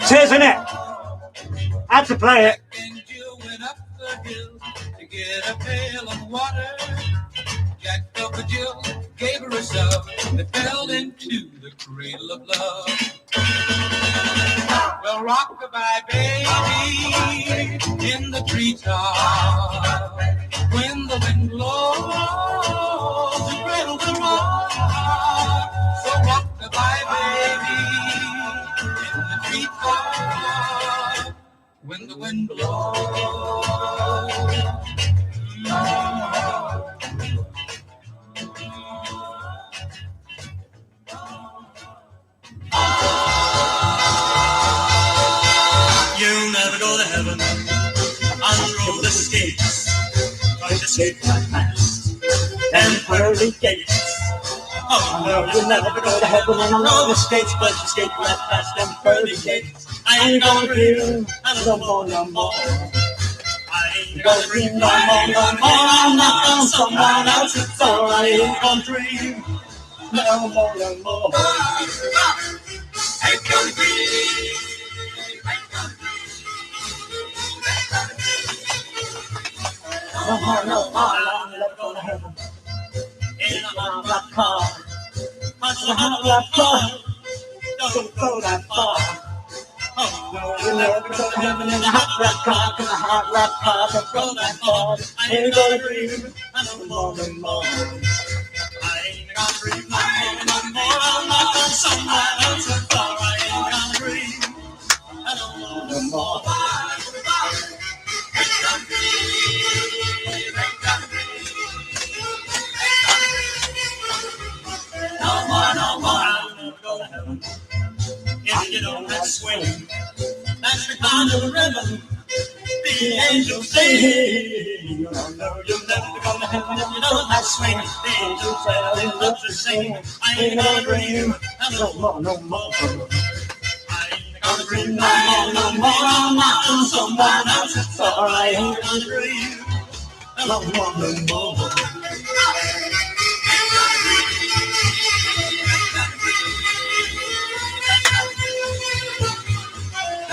Cheers, innit? Had to play it. And Jill went up the hill to get a pail of water. Jack felt for Jill, gave her a shove, and fell into the cradle of love. Well, rock-a-bye, baby, in the treetop. When the wind blows, the cradle will rock. So rock-a-bye, baby, in the treetop. When the wind blows. escape right past them pearly gates. Oh, no, you'll never go to heaven on a roller skates, but you skate right past them pearly gates. I ain't gonna dream no more, no more. I ain't gonna dream no more, no more. I'm not on someone else's soul. I ain't gonna dream no more, no more. Ain't gonna dream. No more, no more. I'm never going to heaven in a hot black car. Punch a hot black car. Don't go that far. Oh, no, you'll never go to heaven in a hot black car. Cause a hot black car don't go that far. I ain't gonna dream no more, no more. I ain't gonna dream no more, no more. I'm not on someone else's car. I ain't gonna dream no more, no more. No more, no more. I'll never go to heaven if you don't have swing. That's the kind of rhythm the angels sing. No, no, you'll never go to heaven if you don't have swing. The angels tell they love to sing. I ain't gonna dream no more, no more. I ain't gonna dream no more, no more. I'm not on someone else's soul. I ain't gonna dream no more, no more.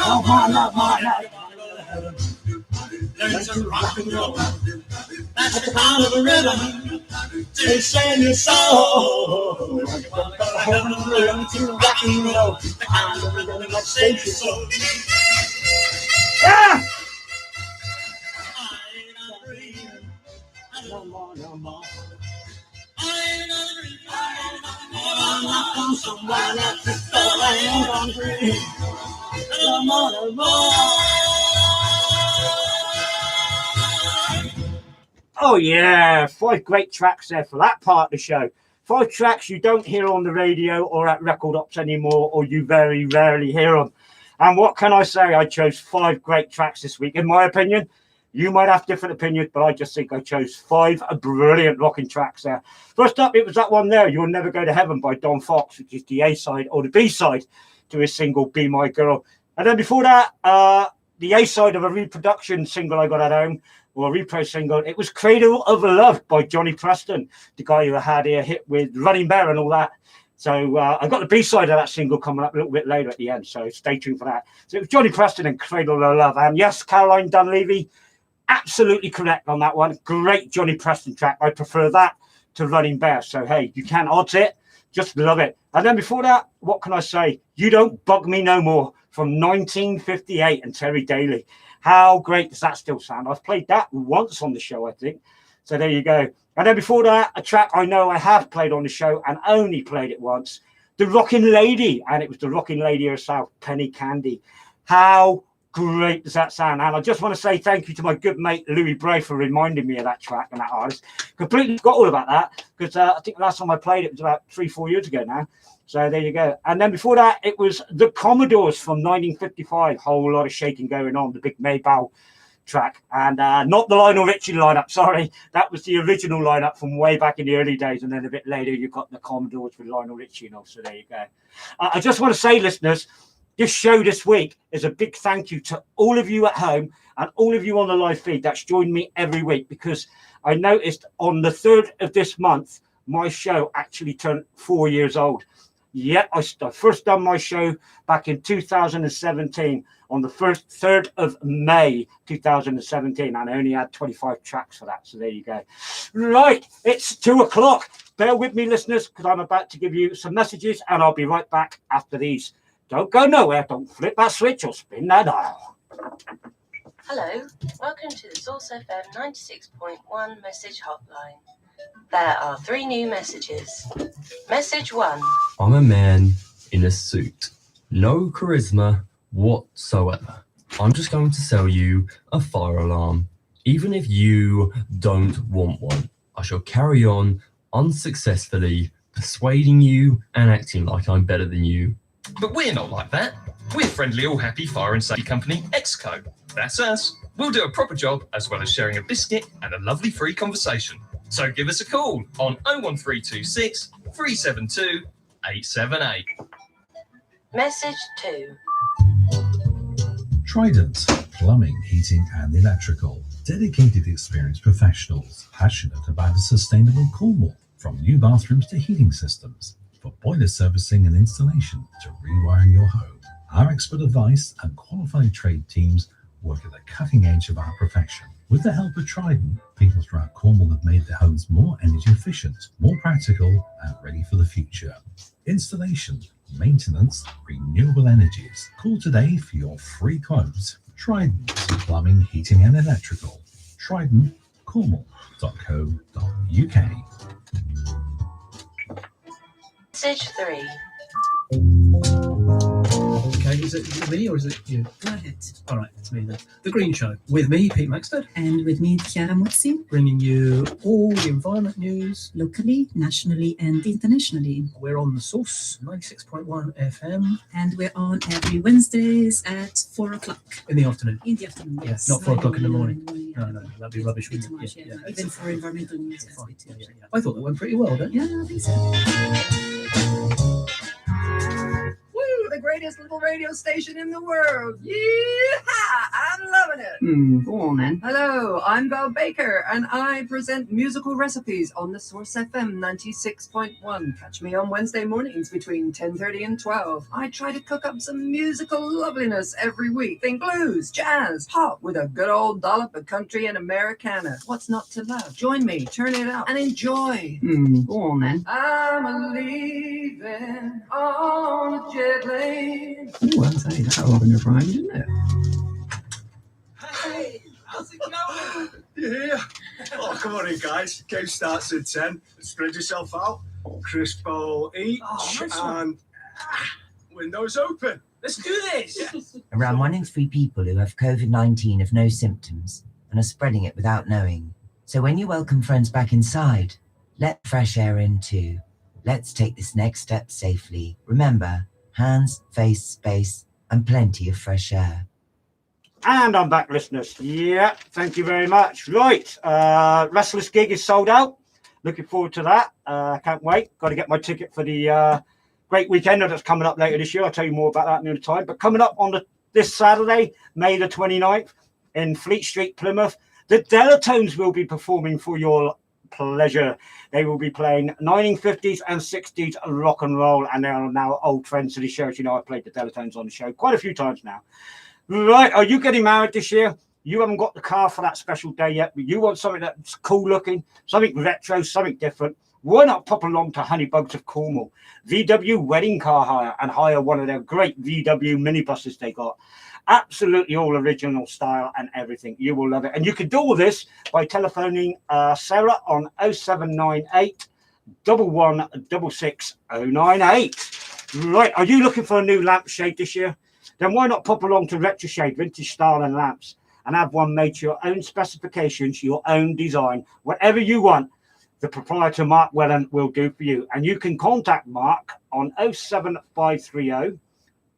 No more, no more. Learn to rock and roll. That's the kind of a rhythm to send your soul. Learn to rock and roll. The kind of rhythm that saves your soul. Yeah! I ain't gonna dream no more, no more. I ain't gonna dream no more, no more. I'm not on someone else's soul. I ain't gonna dream no more, no more. Oh yeah, 5 great tracks there for that part of the show. 5 tracks you don't hear on the radio or at record ops anymore, or you very rarely hear them. And what can I say? I chose 5 great tracks this week. In my opinion, you might have different opinions, but I just think I chose 5 brilliant rocking tracks there. First up, it was that one there, You'll Never Go to Heaven by Don Fox, which is the A-side or the B-side to his single Be My Girl. And then before that, the A-side of a reproduction single I got at home, or a repro single, it was Cradle of Love by Johnny Preston, the guy who had a hit with Running Bear and all that. So I got the B-side of that single coming up a little bit later at the end, so stay tuned for that. So it was Johnny Preston and Cradle of Love. And yes, Caroline Dunleavy, absolutely correct on that one. Great Johnny Preston track. I prefer that to Running Bear. So, hey, you can't odds it. Just love it. And then before that, what can I say? You Don't Bug Me No More from 1958 and Terry Daly. How great does that still sound? I've played that once on the show, I think. So there you go. And then before that, a track I know I have played on the show and only played it once, The Rockin' Lady. And it was the Rockin' Lady herself, Penny Candy. How great does that sound? And I just want to say thank you to my good mate Louis Bray for reminding me of that track and that artist. Completely forgot all about that because I think the last time I played it was about 3-4 years ago now. So there you go. And then before that, it was the Commodores from 1955. Whole lot of shaking going on, the big Maybell track. And not the Lionel Richie lineup, sorry. That was the original lineup from way back in the early days. And then a bit later, you got the Commodores with Lionel Richie and all. So there you go. I just want to say, listeners, this show this week is a big thank you to all of you at home and all of you on the live feed that's joined me every week, because I noticed on the 3rd of this month, my show actually turned 4 years old. Yep, I first done my show back in 2017 on the 3rd of May 2017, and I only had 25 tracks for that. So there you go. Right, it's 2 o'clock. Bear with me, listeners, because I'm about to give you some messages, and I'll be right back after these. Don't go nowhere. Don't flip that switch or spin that dial. Hello, welcome to the Source FM 96.1 message hotline. There are 3 new messages. Message 1. I'm a man in a suit. No charisma whatsoever. I'm just going to sell you a fire alarm. Even if you don't want one, I shall carry on unsuccessfully persuading you and acting like I'm better than you. But we're not like that. We're friendly, all happy fire and safety company Exco. That's us. We'll do a proper job as well as sharing a biscuit and a lovely free conversation. So give us a call on 01326 372 878. Message 2. Trident, plumbing, heating and electrical. Dedicated experienced professionals passionate about a sustainable Cornwall. From new bathrooms to heating systems, for boiler servicing and installation to rewiring your home. Our expert advice and qualified trade teams work at the cutting edge of our profession. With the help of Trident, people throughout Cornwall have made their homes more energy efficient, more practical and ready for the future. Installation, maintenance, renewable energies. Call today for your free quote. Trident, plumbing, heating and electrical. Trident, Cornwall.co.uk. Message 3. Okay, is it me or is it you? Go ahead. All right, it's me then. The Green Show. With me, Pete Maxted. And with me, Chiara Mozzi. Bringing you all the environment news. Locally, nationally and internationally. We're on the Source, 96.1 FM. And we're on every Wednesdays at 4 o'clock. In the afternoon. In the afternoon, yes. Not 4 o'clock in the morning. No, that'd be rubbish, wouldn't it? Yeah. Even for environmental news. I thought that went pretty well, don't you? Yeah, I think so. Woo, the greatest little radio station in the world. Yeehaw! I'm loving it. Go on, then. Hello, I'm Val Baker, and I present musical recipes on the Source FM 96.1. Catch me on Wednesday mornings between 10:30 and 12. I try to cook up some musical loveliness every week. Think blues, jazz, pop, with a good old dollop of country and Americana. What's not to love? Join me, turn it up, and enjoy. Go on, then. I'm a-leaving on a jet plane. Oh, I'll say that organ of rhyme, didn't it? Hey, how's it going? Yeah. Oh, come on in, guys. Game starts at 10. Spread yourself out. Crisp bowl each. And windows open. Let's do this. Around 1 in 3 people who have COVID-19 have no symptoms and are spreading it without knowing. So when you welcome friends back inside, let fresh air in too. Let's take this next step safely. Remember, hands, face, space, and plenty of fresh air. And I'm back, listeners. Yeah, thank you very much. Right, Restless gig is sold out. Looking forward to that. Can't wait. Got to get my ticket for the great weekend that's coming up later this year. I'll tell you more about that another time. But coming up on this Saturday, May the 29th, in Fleet Street, Plymouth, the Delatones will be performing for your pleasure. They will be playing 1950s and 60s rock and roll, and they are now old friends to the show. As you know, I played the Delatones on the show quite a few times now. Right, are you getting married this year? You haven't got the car for that special day yet, but you want something that's cool looking, something retro, something different. Why not pop along to Honeybugs of Cornwall, VW Wedding Car Hire, and hire one of their great VW minibuses they got. Absolutely all original style and everything. You will love it. And you can do all this by telephoning Sarah on 0798 1166 098. Right, are you looking for a new lampshade this year? Then why not pop along to Retroshade Vintage Style and Lamps and have one made to your own specifications, your own design, whatever you want. The proprietor, Mark Wellen, will do for you. And you can contact Mark on 07530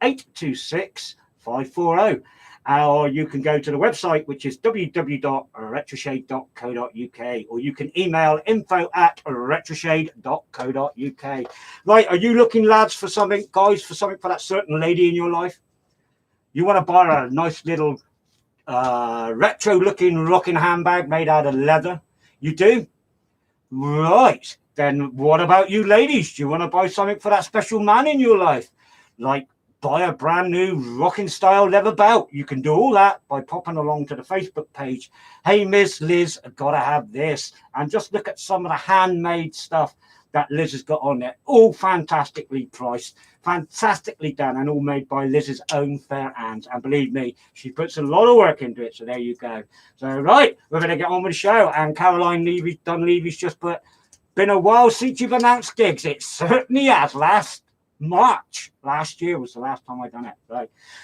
826 540. Or you can go to the website, which is www.retroshade.co.uk, or you can email info@retroshade.co.uk. Right, are you looking, lads, for something, guys, for something for that certain lady in your life? You want to buy her a nice little retro-looking rocking handbag made out of leather? You do? Right. Then what about you ladies? Do you want to buy something for that special man in your life? Like buy a brand new rocking style leather belt. You can do all that by popping along to the Facebook page. Hey, Miss Liz, I've got to have this. And just look at some of the handmade stuff that Liz has got on there. All fantastically priced, fantastically done, and all made by Liz's own fair hands. And believe me, she puts a lot of work into it. So there you go. So, right, we're going to get on with the show. And Caroline Dunleavy's just put, been a while since you've announced gigs. It certainly has. Last March last year was the last time I done it.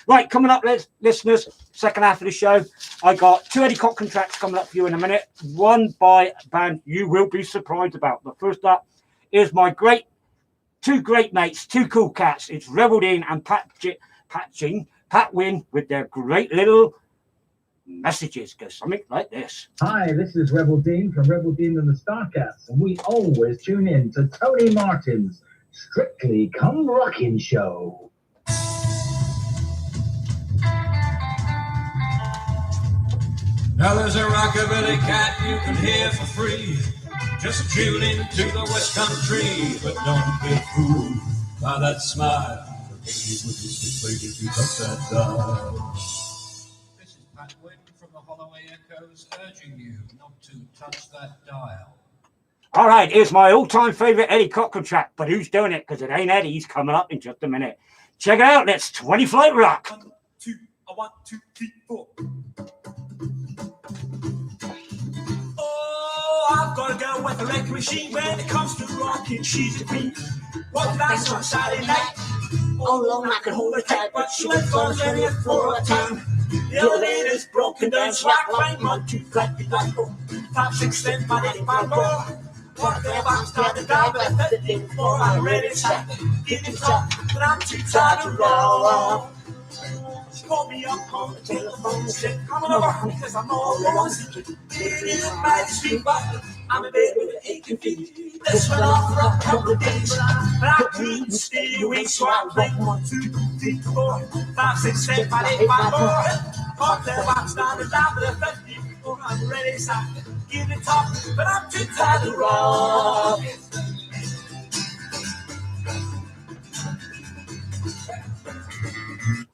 Right, coming up, listeners, second half of the show, I got 2 Eddie Cochran tracks coming up for you in a minute. One by a band you will be surprised about. But first up is my two great mates, two cool cats. It's Rebel Dean and Pat Wynn with their great little messages. Goes something like this. Hi, this is Rebel Dean from Rebel Dean and the Starcats, and we always tune in to Tony Martin's Strictly Come Rockin' show. Now there's a rockabilly cat you can hear for free. Just tune in to the West Country, but don't be fooled by that smile. Please, with your stick, play if you touch that dial. This is Pat Wynn from the Holloway Echoes urging you not to touch that dial. All right, here's my all-time favourite Eddie Cochran track, but who's doing it? Because it ain't Eddie. He's coming up in just a minute. Check it out. Let's 20 Flight Rock. 1, 2, 3, 4. I've got a girl with a record machine. When it comes to rocking, she's a queen. One night on Saturday night, all alone I can hold her tight, but she went on ready for a time. The elevator's broken down, slack line 1, 2, 3, 4, 5, 6, 7, 8, 5 more. What the I'm starting down, but 15 before I'm ready to get it up, but I'm too tired to roll. She called me up on the telephone and said, come on over, because I'm all alone. Being in my street, but I'm in bed with an aching feet. This went on for a couple of days, but I couldn't stay away, so I played 1, 2, 3, 4, 5, 6, 7, 8, 5 more. Caught the box down the top of the 50 before I'm ready, so I give it up, but I'm too tired to rock.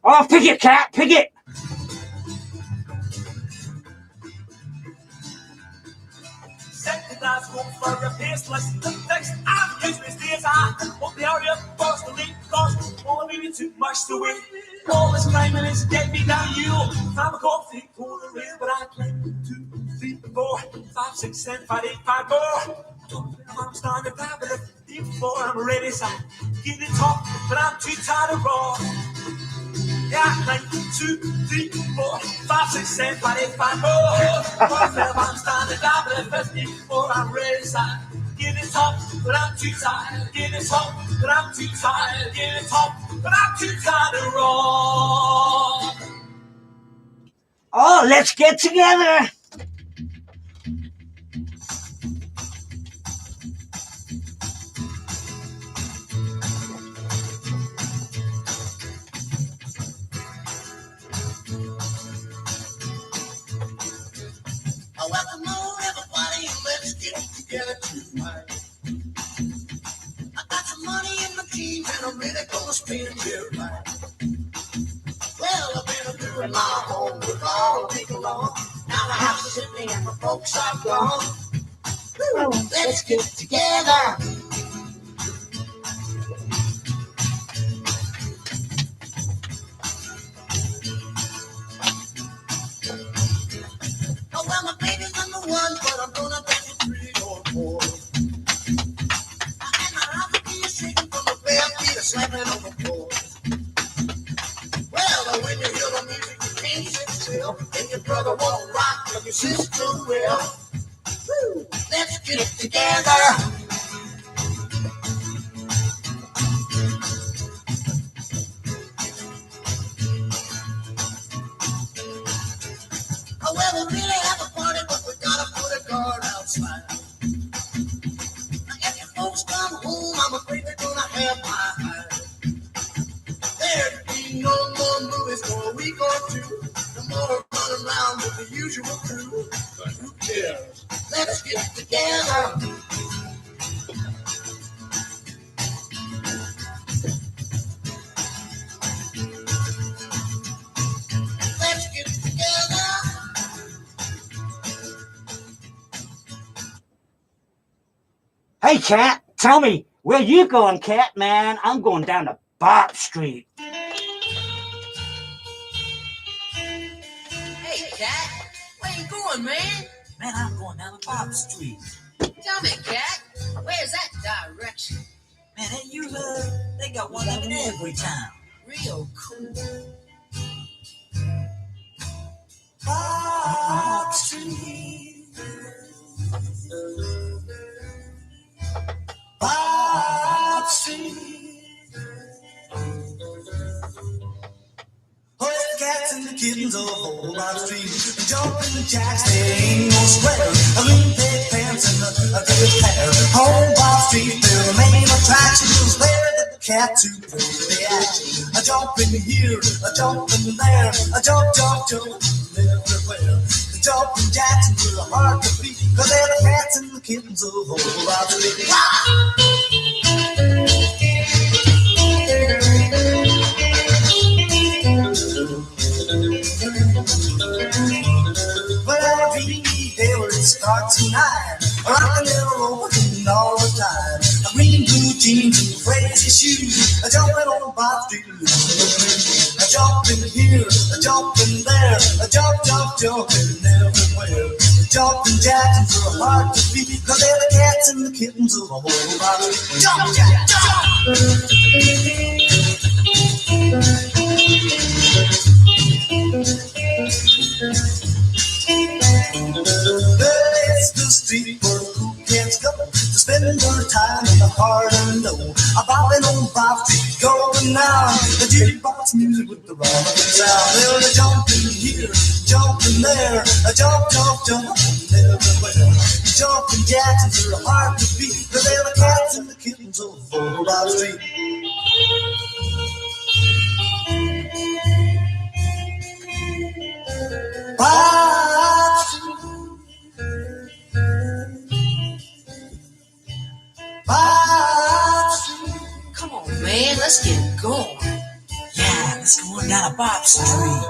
Oh, pick it, cat, pick it. Second nice walk for a faceless. The next I'm used to stay as I won't be out here first to leave because won't leave you too much to win. All this claiming is get me down you. I'm a coffee for the real, but I claim 2, 3, 4, 5, 6, 7, 8, 5 more. I'm starting to die, but before I'm ready, so I get it top, but I'm too tired of raw. Yeah, 1, 2, 3, 4, 5, 6, 7, 8, 5 more. I'm starting to die, but before I'm ready, so I get it top, but I'm too tired. Get it top, but I'm too tired. Get it top, but I'm too tired of raw. Oh, let's get together. Welcome on everybody, let's get together tonight. I got some money in my jeans and I'm really gonna spend it right. Well, I've been doing my homework all week long. Now the house is empty and my folks are gone. Woo, let's get together. Oh, well, my baby's number 1, but I'm gonna make it 3 or 4. And my house will be shaking from the bare feet slapping on the floor. Well, when you hear the music, you can't sit still. And your brother won't rock, but your sister will. Woo, let's get it together. Oh, well, we really have a party, but we gotta put a guard outside. Now, if your folks come home, I'm afraid they're gonna have my eye. There'd be no more movies for a week or 2. No more running around with the usual crew. But who cares? Let's get together. Let's get together. Hey, cat, tell me, where you going, cat, man? I'm going down to Bob Street. Hey, Cat, where you going, man? Man, I'm going down to Bob Street. Tell me, Cat, where's that direction? Man, ain't you heard? They got one of in every town. Real cool. Bob Street. Bob Street. kittens of old Bob Street. Jumping jacks, there ain't no square. A green pig pants and a good pair. Old Bob Street, their main attraction was where the cats who play the act. A jumping here, a jumping there, a jump, jump, jump everywhere. The jumping jacks were hard to beat, 'cause they're the cats and the kittens of old Bob Street. But every day where it starts tonight, rockin' and rollin' all the time. A green blue jeans and crazy shoes, a jumping on Bob Street. A jumping here, a jumping there, a jump, jump, jumping everywhere. The jumping jacks are hard to beat, 'cause they're the cats and the kittens of a whole Bob Street. Jump, jack, jump! It's the street where cool cats go to spend their time in the hard unknown. A bopping on Bob Street going now. The jukebox music with the rockin' sound. They're a jumping here, jumping there, a jump, jump, jump everywhere. Jumping jacks are hard to beat, 'cause they're the cats and the kittens of old Bob Street. Bob Street. Bob Street. Come on, man, let's get going. Yeah, let's go on down to Bob Street.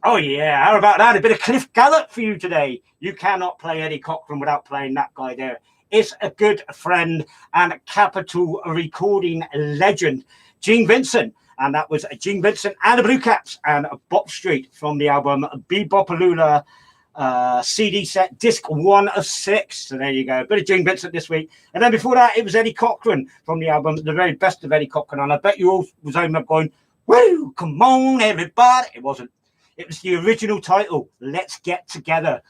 Oh yeah, how about that? A bit of Cliff Gallup for you today. You cannot play Eddie Cochran without playing that guy there. It's a good friend and a Capitol recording legend, Gene Vincent. And that was Gene Vincent and the Blue Caps and Bop Street from the album Bebopalula CD set, disc 1 of 6. So there you go. A bit of Gene Vincent this week. And then before that, it was Eddie Cochran from the album The Very Best of Eddie Cochran. And I bet you all was home up going, woo, come on, everybody. It wasn't. It was the original title, Let's Get Together.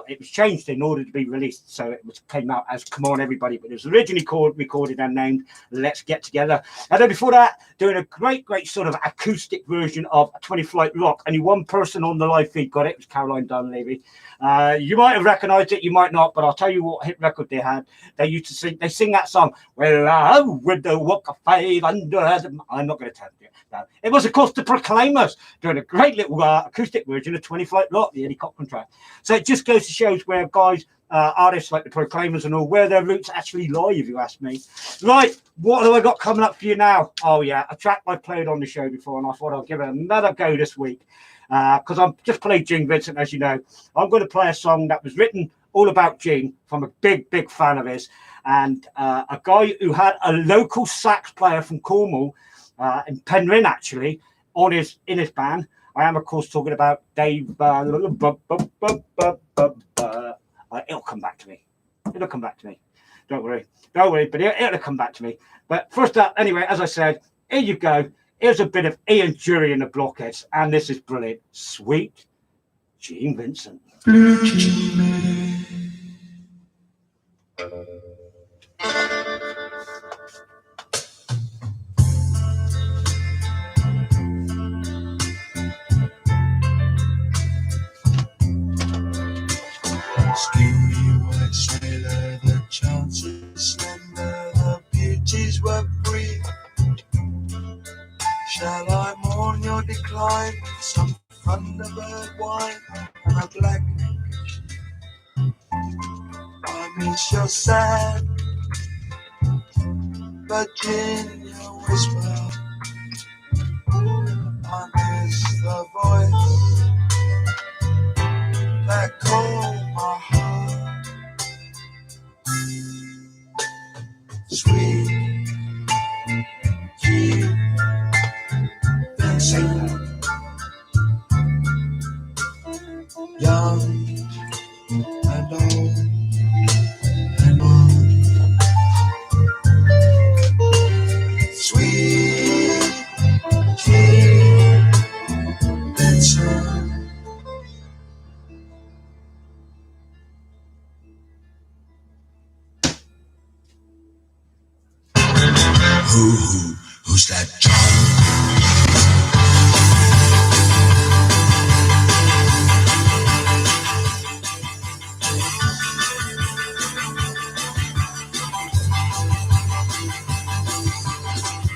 It was changed in order to be released, so it came out as Come On Everybody, but it was originally recorded and named Let's Get Together. And then before that, doing a great sort of acoustic version of 20 Flight Rock. Only one person on the live feed got it. It was Caroline Dunleavy. You might have recognised it, you might not, but I'll tell you what hit record they had. They used to sing, they sing that song, well, with the walk of 500. I'm not going to tell you. No. It was, of course, the Proclaimers doing a great little acoustic version of 20 Flight Rock, the Eddie Cochran track. So it just goes to show where guys, artists like the Proclaimers and all, where their roots actually lie, if you ask me. Right, what have I got coming up for you now? Oh, yeah, a track I played on the show before, and I thought I'll give it another go this week. Because I've just played Gene Vincent, as you know. I'm going to play a song that was written all about Gene from a big fan of his. And a guy who had a local sax player from Cornwall, in Penryn, actually, in his band. I am, of course, talking about Dave. It'll come back to me. It'll come back to me. Don't worry, but it'll come back to me. But first up, anyway, as I said, here you go. Here's a bit of Ian Jury and the Blockheads, and this is brilliant. Sweet Gene Vincent. Blue Jean. Skinny white sailor, the chances slender, the beauties were free. Shall I mourn your decline with some Thunderbird wine and a black handkerchief? I miss your sad Virginia whisper. I miss the voice that called my heart. Sweet Gene Vincent, young and old and on. Sweet Gene Vincent. Who Who's that John?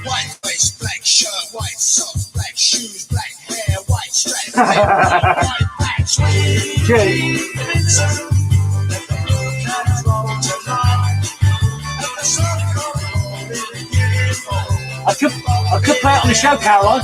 White face, black shirt, white socks, black shoes, black hair, white stripes, white patch. I could play it on the show, Caroline.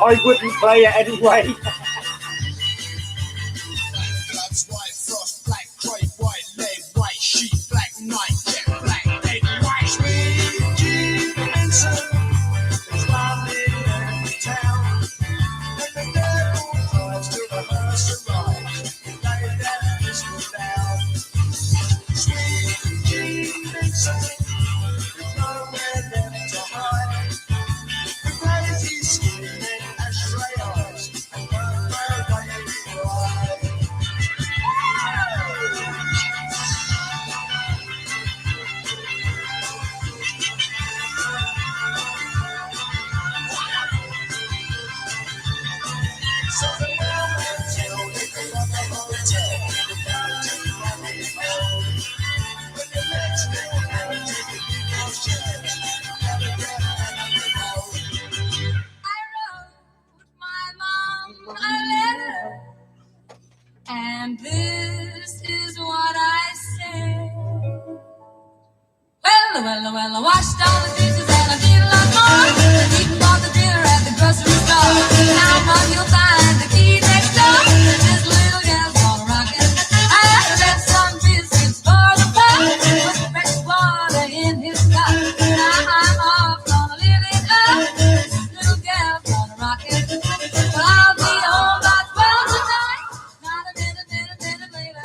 I wouldn't play it anyway. Gloves, white frost, black crepe, white leg, white sheet, black night, yeah, black egg, white sweet Jim Benson is running in town. And the devil drives to the hearse to ride, lay that pistol down. Sweet Jim Benson is nowhere left to hide. The crazy skin and ashtray eyes and burn their way right. So the bell went till they could run the hotel, without taking money home. But the next day, they were taking people's chairs, never get another home. A letter, and this is what I said. Well, I washed all the dishes and I did a lot more. I even bought the dinner at the grocery store. Now Mom, you'll find the key next door. This little girl's gonna rock it. I left some biscuits for the pub with fresh water in his cup. Now I'm off gonna live it up. This little girl's gonna rock it. Well, I'll be home by 12 tonight. Not a minute later.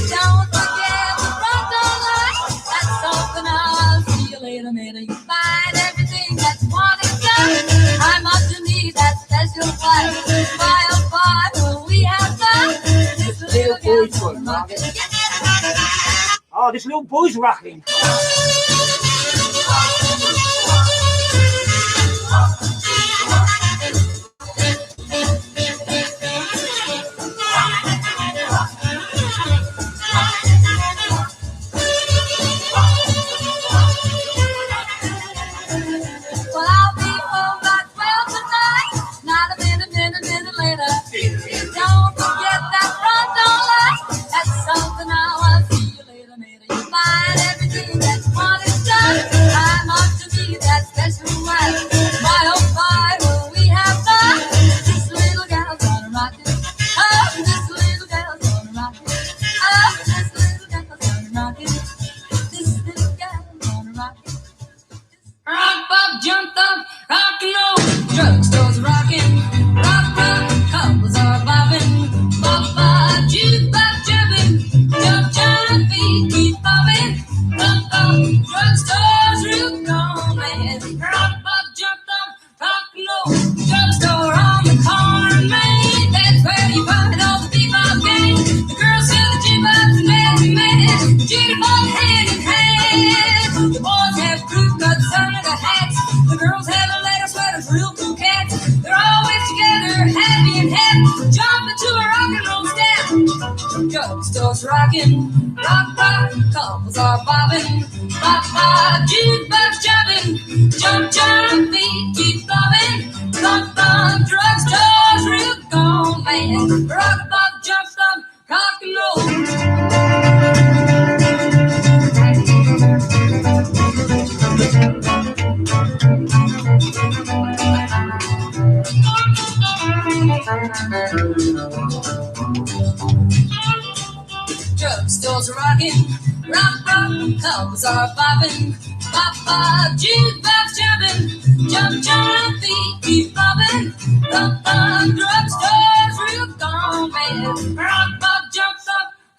Don't forget the front door light. That's something I'll see you later, later. You find everything that you want is done. I'm up to need that special flight. By oh by, will we have fun? This little girl's gonna rock it. Oh, this little boy's rocking. Well, I'll be home by 12 tonight. Not a minute later. Don't forget that front door light. That's something I'll see you later, later. You find everything that you want is done. I'm up to be that special wife. My oh my, will we have fun? This little girl's gonna rock it. Oh, this little girl's gonna rock it. Oh, this little girl's gonna rock it. This little girl's gonna rock it. Rock, pop, jumped up, rock and roll. Drugstore's rocking, rock, couples are bobbing. Bop, bop, jukebox jumping, jump, feet keep bobbing. Bop, bop, drugstore's real gone, man. Rock, pop, jumped up, rock and roll. Drugstore on the corner, man. That's where you find all the bebop gang. The girls sell the jukebox and man, jukebox hand in hand. The boys have crew cuts under the hats. The girls have a leather sweaters, real cool cats. They're always together, happy and happy, jumping to a rock and roll step. Drugstore's rocking, rock, couples are bobbing. Bop, bop, jukebox jumping, jump, feet keep bobbing. Bop, bop, drugstore's real gone, man. Rock, bop, jump, stomp, rock and roll. Drugstore's rocking, rock, covers are bobbing, pop, jukebox jumping, jump, feet keep bobbing, drugstores real gone bad, rock, jump,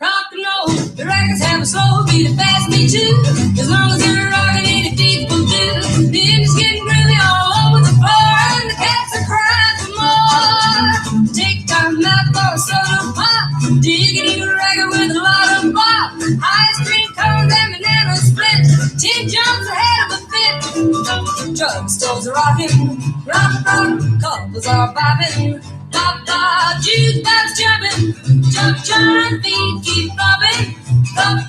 rock and roll. The records have a slow beat, a fast beat too. As long as they're rocking, any people do. The end's getting groovy all over the floor, and the cats are crying for more. Take time out for a soda pop, diggity record with a lot of bop. Ice cream cones and banana split, 10 jumps ahead of a fit. Drugstores are rocking, rock, couples are bobbing. Pop, jukebox jumping, jump, feet keep bobbing. Pop,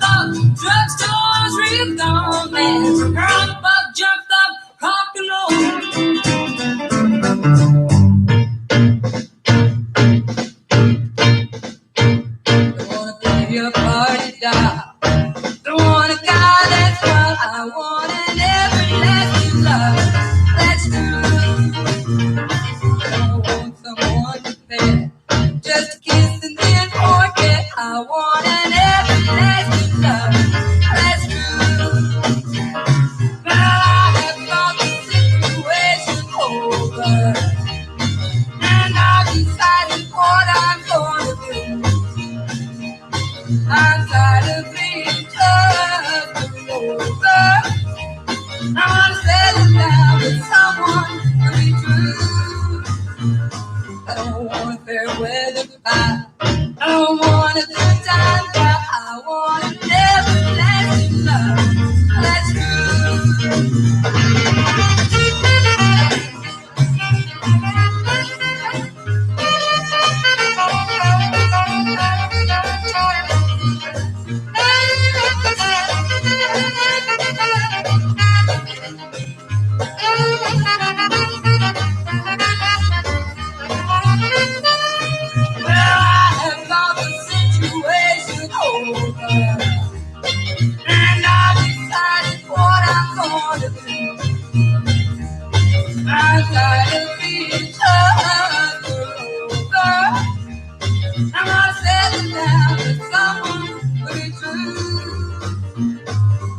drugstores real gone mad. Rock, jump up, rock and roll. Don't wanna play your party doll. Don't want a guy that's wild. I want an everlasting love. That's true. I want someone to pay. Just a kiss and then forget. I want an everlasting love. That's true. But I have thought the situation over, and I've decided what I'm gonna do. I'm tired of being tough over. I wanna settle down with someone to be true. I don't want a fair weather goodbye. I don't want a good time guy. I want an everlasting love. That's true. Well, I have thought the situation over, and I've decided what I'm gonna do. I'm tired of being tough over. I'm gonna settle down with someone who be true.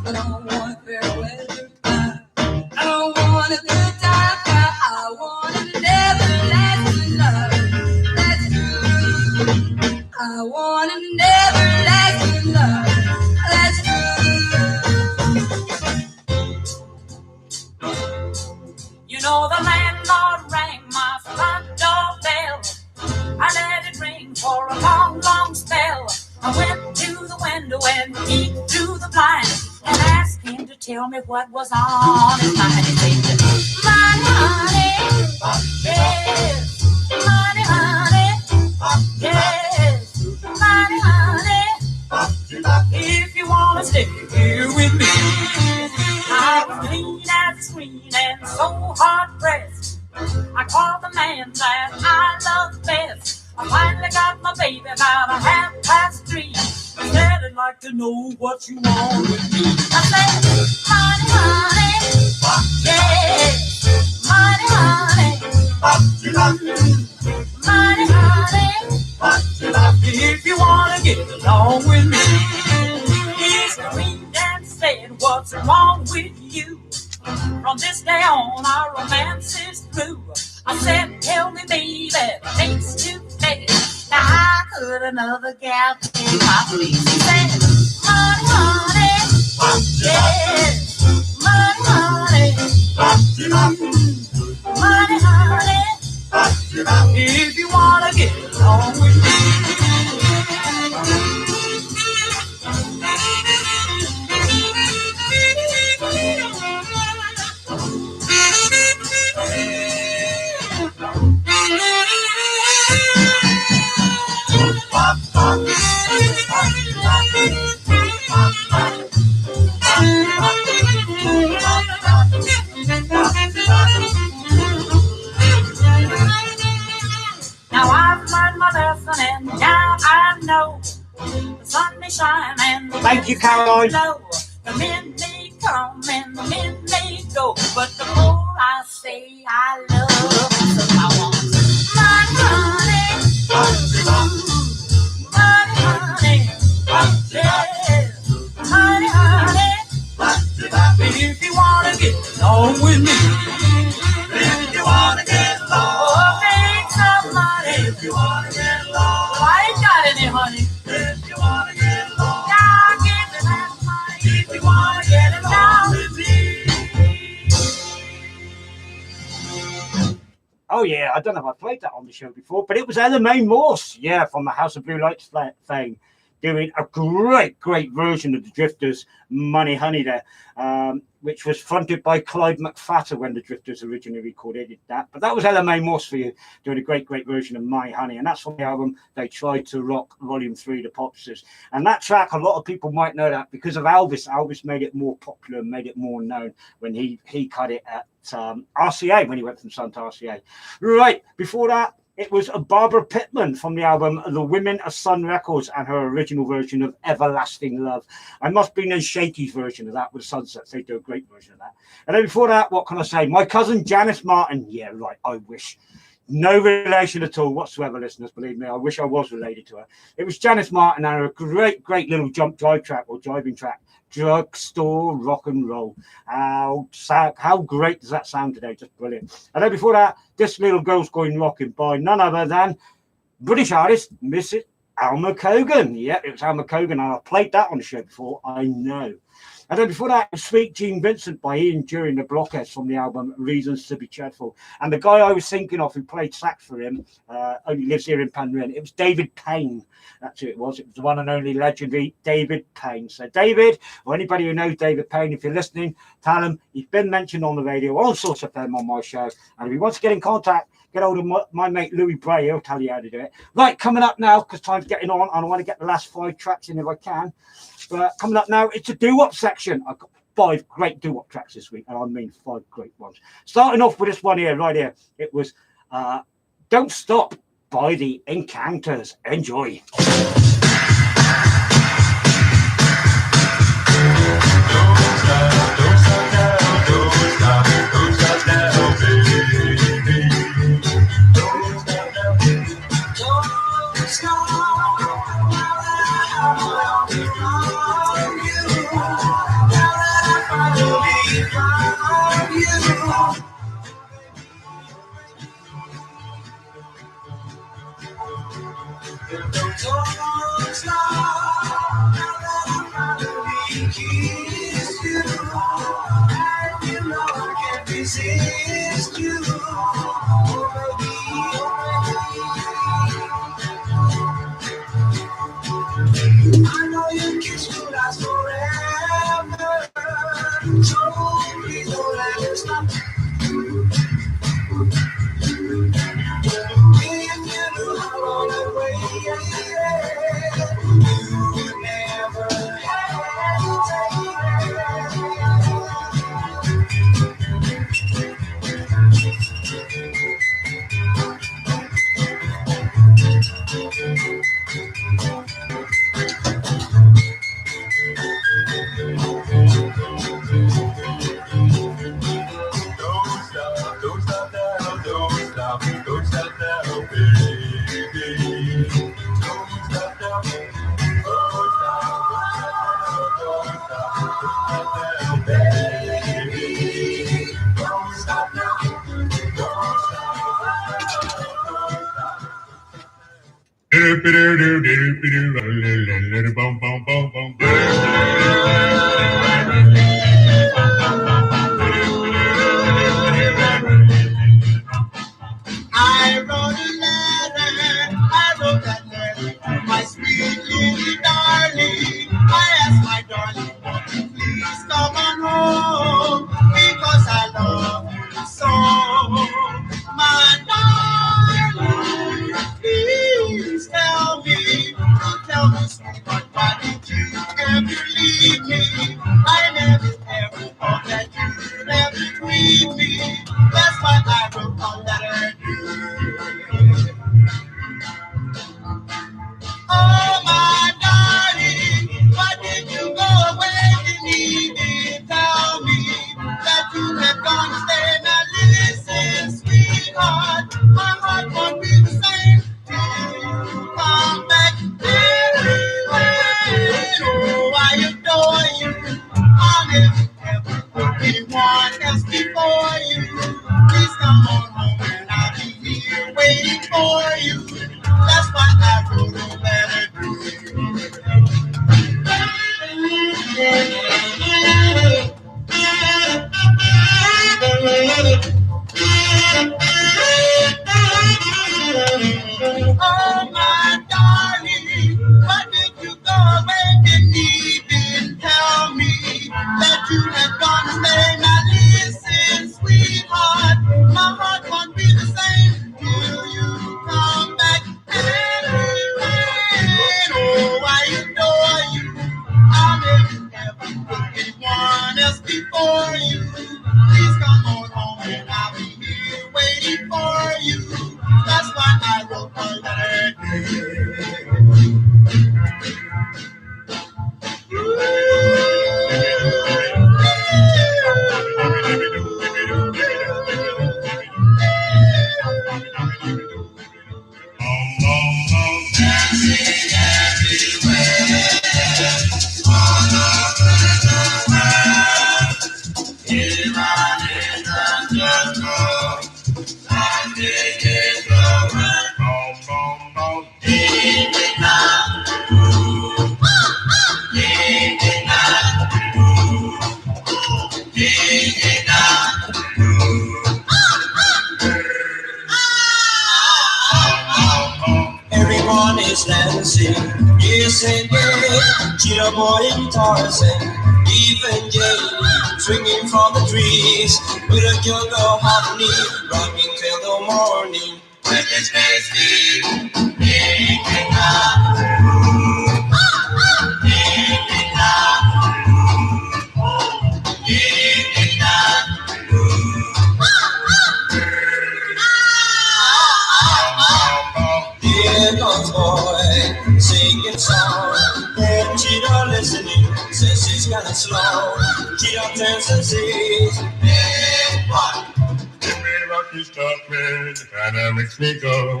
I don't want a fair weather guy. I don't want a good time guy. I want an everlasting love. That's true. I want an everlasting love. That's true. You know the landlord rang my front door bell. I let it ring for a long, long spell. I went to the window and peeked through the blind and asked him to tell me what was on his mind. He said, money, honey, yes, money, honey, yes, money, honey, if you want to stay here with me. I was clean as a screen and so hard-pressed. I called the man that I love best. I finally got my baby about 3:30. He said, I'd like to know what you want with me. I said, money, honey, yeah, money, honey, money, honey, if you want to get along with me. He screamed and said, what's wrong with you? From this day on, our romance is through. I said, tell me, baby, face to face. Now I could another gal in my place. He said, money, honey, yes, money, honey, money, honey, if you want to get along with me. Now I've learned my lesson and now I know the sun may shine and the Thank you, Caroline. blow. The men may come and the men may go, but the more I say I love, so I want money, honey, money, honey, yeah, money, if you wanna get along with me. If you wanna get along, make some money. If you wanna get along, I ain't got any honey. If you wanna get along, now give me that money. If you wanna get along with me. Oh yeah, I don't know if I played that on the show before, but it was Ella Mae Morse, yeah, from the House of Blue Lights fame, doing a great version of the Drifters' Money Honey there, which was fronted by Clyde McFatter when the Drifters originally recorded that. But that was Ella Mae Morse for you, doing a great version of Money Honey, and that's from the album They Tried to Rock Volume 3, The Popsters. And that track, a lot of people might know that because of Elvis. Elvis made it more popular, made it more known when he cut it at RCA, when he went from Sun to RCA. Right, before that, it was a Barbara Pittman from the album The Women of Sun Records and her original version of Everlasting Love. I must be no Shaky's version of that with Sunsets. They do a great version of that. And then before that, what can I say? My cousin Janice Martin. Yeah, right, I wish. No relation at all whatsoever, listeners, believe me. I wish I was related to her. It was Janice Martin and her great little jiving track. Drugstore rock and roll. How great does that sound today? Just brilliant. And then before that, This Little Girl's Going Rockin' by none other than British artist Mrs. Alma Cogan. Yeah, it was Alma Cogan, and I played that on the show before, I know. And then before that, Sweet Gene Vincent by Ian Dury the Blockheads from the album Reasons to be Cheerful. And the guy I was thinking of who played sax for him only lives here in Penryn. It was David Payne. That's who it was. It was the one and only legendary David Payne. So David, or anybody who knows David Payne, if you're listening, tell him he's been mentioned on the radio, on Source FM on my show. And if he wants to get in contact, get hold of my mate Louis Bray. He'll tell you how to do it. Right, coming up now, because time's getting on, and I want to get the last 5 tracks in if I can. But coming up now, it's a doo-wop section. I've got 5 great doo-wop tracks this week, and I mean 5 great ones. Starting off with this one here, right here. It was Don't Stop by the Encounters. Enjoy. Resist you, I know your kiss will last forever, so please don't let it stop. If you knew how long I waited, you would never hesitate. I wrote that letter, my sweet little darling. I asked my darling, won't you please come on home, because I love you so. My darling, please tell me, sweetheart, why did you ever leave me? I never ever thought that you'd ever treat me. That's why I wrote a letter to you. Oh, my darling, why did you go away? You needn't tell me that you had gone to stay. Now listen, sweetheart, my heart won't be the same till you come back. Anyway, oh, I adore you. I'll never ever a boy in Tarzan, even Jane, swinging from the trees with a yo-yo harmony, rocking till the morning. With his face deep, picking up, picking up, picking up. Here comes boy, singing song. And Cheetah listening, says she's kinda slow. Cheetah turns and says, hey, what? Give me rocky stuff, man, it kinda makes me go.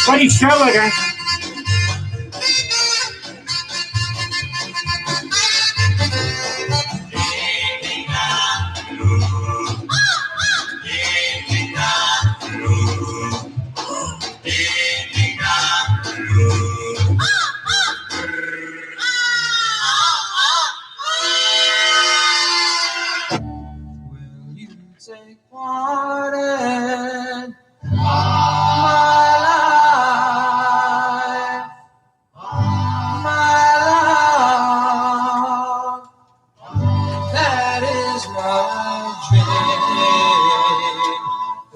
Funny show again. Take part in my life, my love. That is my dream.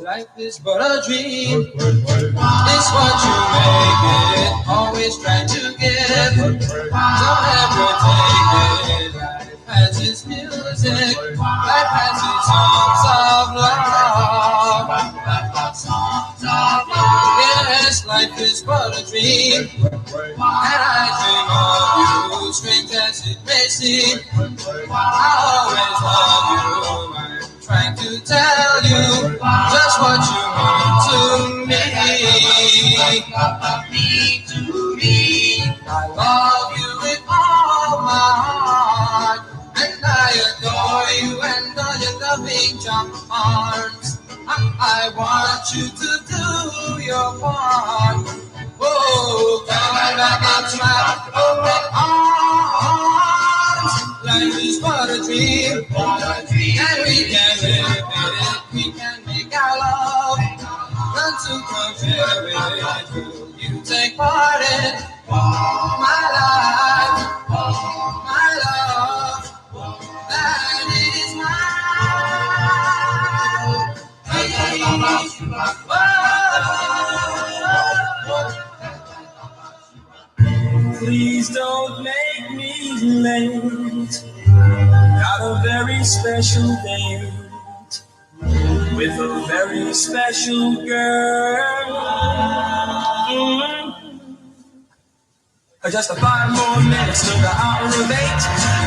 Life is but a dream. It's what you make it. Always try to give. Don't ever take it. Life has its music. Life has its songs of love. Yes, life is but a dream. And I dream of you, strange as it may seem. I always love you. I'm trying to tell you just what you mean to me. I love you with all my heart, and I adore you and all your loving charms. I want you to do your part. Oh, come back into my open arms. Life is but a dream, and we can live it. We can make our love, run to compare it. Will you take part in my life, my love? That is Please don't make me late. Got a very special date with a very special girl. Just 5 more minutes till the hour of 8.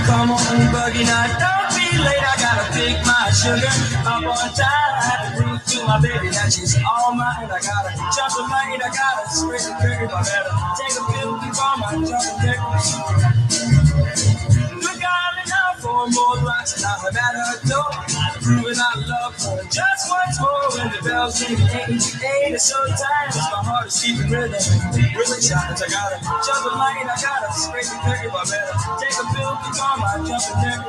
Come on, buggy, now don't be late. I gotta pick my sugar up on time. Prove to my baby that she's all mine. I gotta jump the light, I gotta scrape the curve. I better take a pill before my jumping deck. Look out now for more rocks and I'm at her door. Proving I love her just once more. When the bells ring 8, it's so time. My heart is keeping rhythm. Really shots, I gotta jump the light, I gotta scrape the curve. I better take a pill before my jumping deck.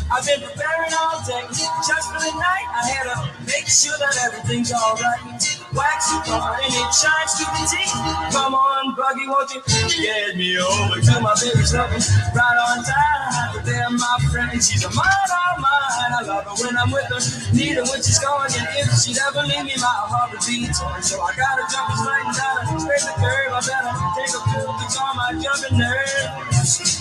I've been preparing all day just for the night. I had to make sure that everything's alright. Wax your car and it shines to the teeth. Come on, buggy, won't you get me over to my baby's loving right on time. But there, my friend, she's a mine, all mine. I love her when I'm with her, need her when she's gone. And if she'd ever leave me, my heart would be torn. So I gotta jump this light and gotta scrape the curve. I better take a pill to calm my jumping nerves.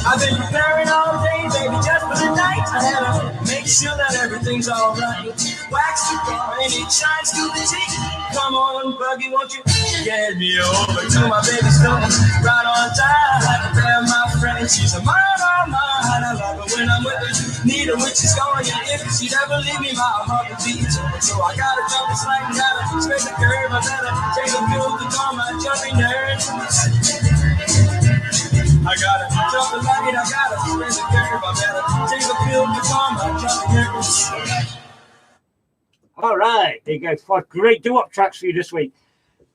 I've been preparing all day, baby, just for the night. I had to make sure that everything's alright. Wax the car and it shines to the teeth. Come on, buggy, won't you get me over to my baby's door? Right on time, I can tell my friend she's a mine, all mine. I love her when I'm with her, need her when she's gone. And if she'd ever leave me, my heart would beat. So I gotta jump the slide and gotta scrape the curve. I better take a pill to calm my jumpy nerves. I gotta jump the light, I gotta spin the curve. I better take a pill to calm my jumpy nerves. All right, there you go. 5 great doo-wop tracks for you this week.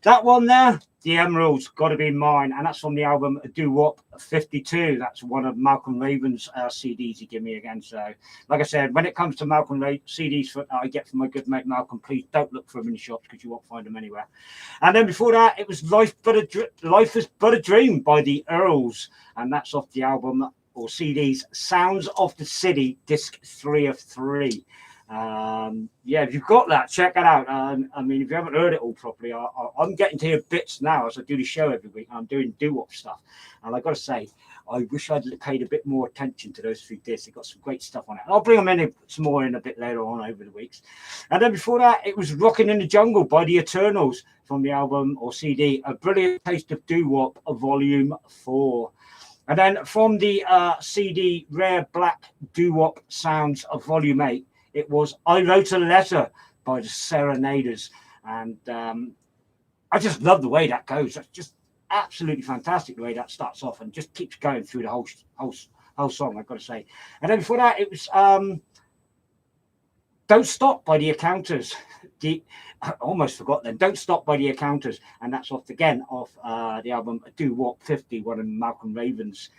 That one there, The Emeralds, Gotta Be Mine, and that's from the album Doo-Wop 52. That's one of Malcolm Raven's CDs he gave me again. So, like I said, when it comes to Malcolm CDs I get from my good mate Malcolm, please don't look for them in the shops because you won't find them anywhere. And then before that, it was Life is But a Dream by the Earls, and that's off the album or CDs Sounds of the City, disc 3 of 3. Yeah, if you've got that, check it out. I mean, if you haven't heard it all properly, I'm getting to hear bits now as I do the show every week. I'm doing doo-wop stuff, and I got to say, I wish I'd paid a bit more attention to those 3 discs. They've got some great stuff on it. I'll bring them in some more in a bit later on over the weeks. And then before that, it was Rockin' in the Jungle by the Eternals from the album or CD A Brilliant Taste of Doo-Wop, Volume 4. And then from the CD Rare Black Doo-Wop Sounds of Volume 8, it was I Wrote a Letter by the Serenaders. And I just love the way that goes. That's just absolutely fantastic the way that starts off and just keeps going through the whole song, I've got to say. And then before that, it was Don't Stop by the Accounters. I almost forgot then. Don't Stop by the Accounters. And that's off the album Doo-Wop 50, one of Malcolm Raven's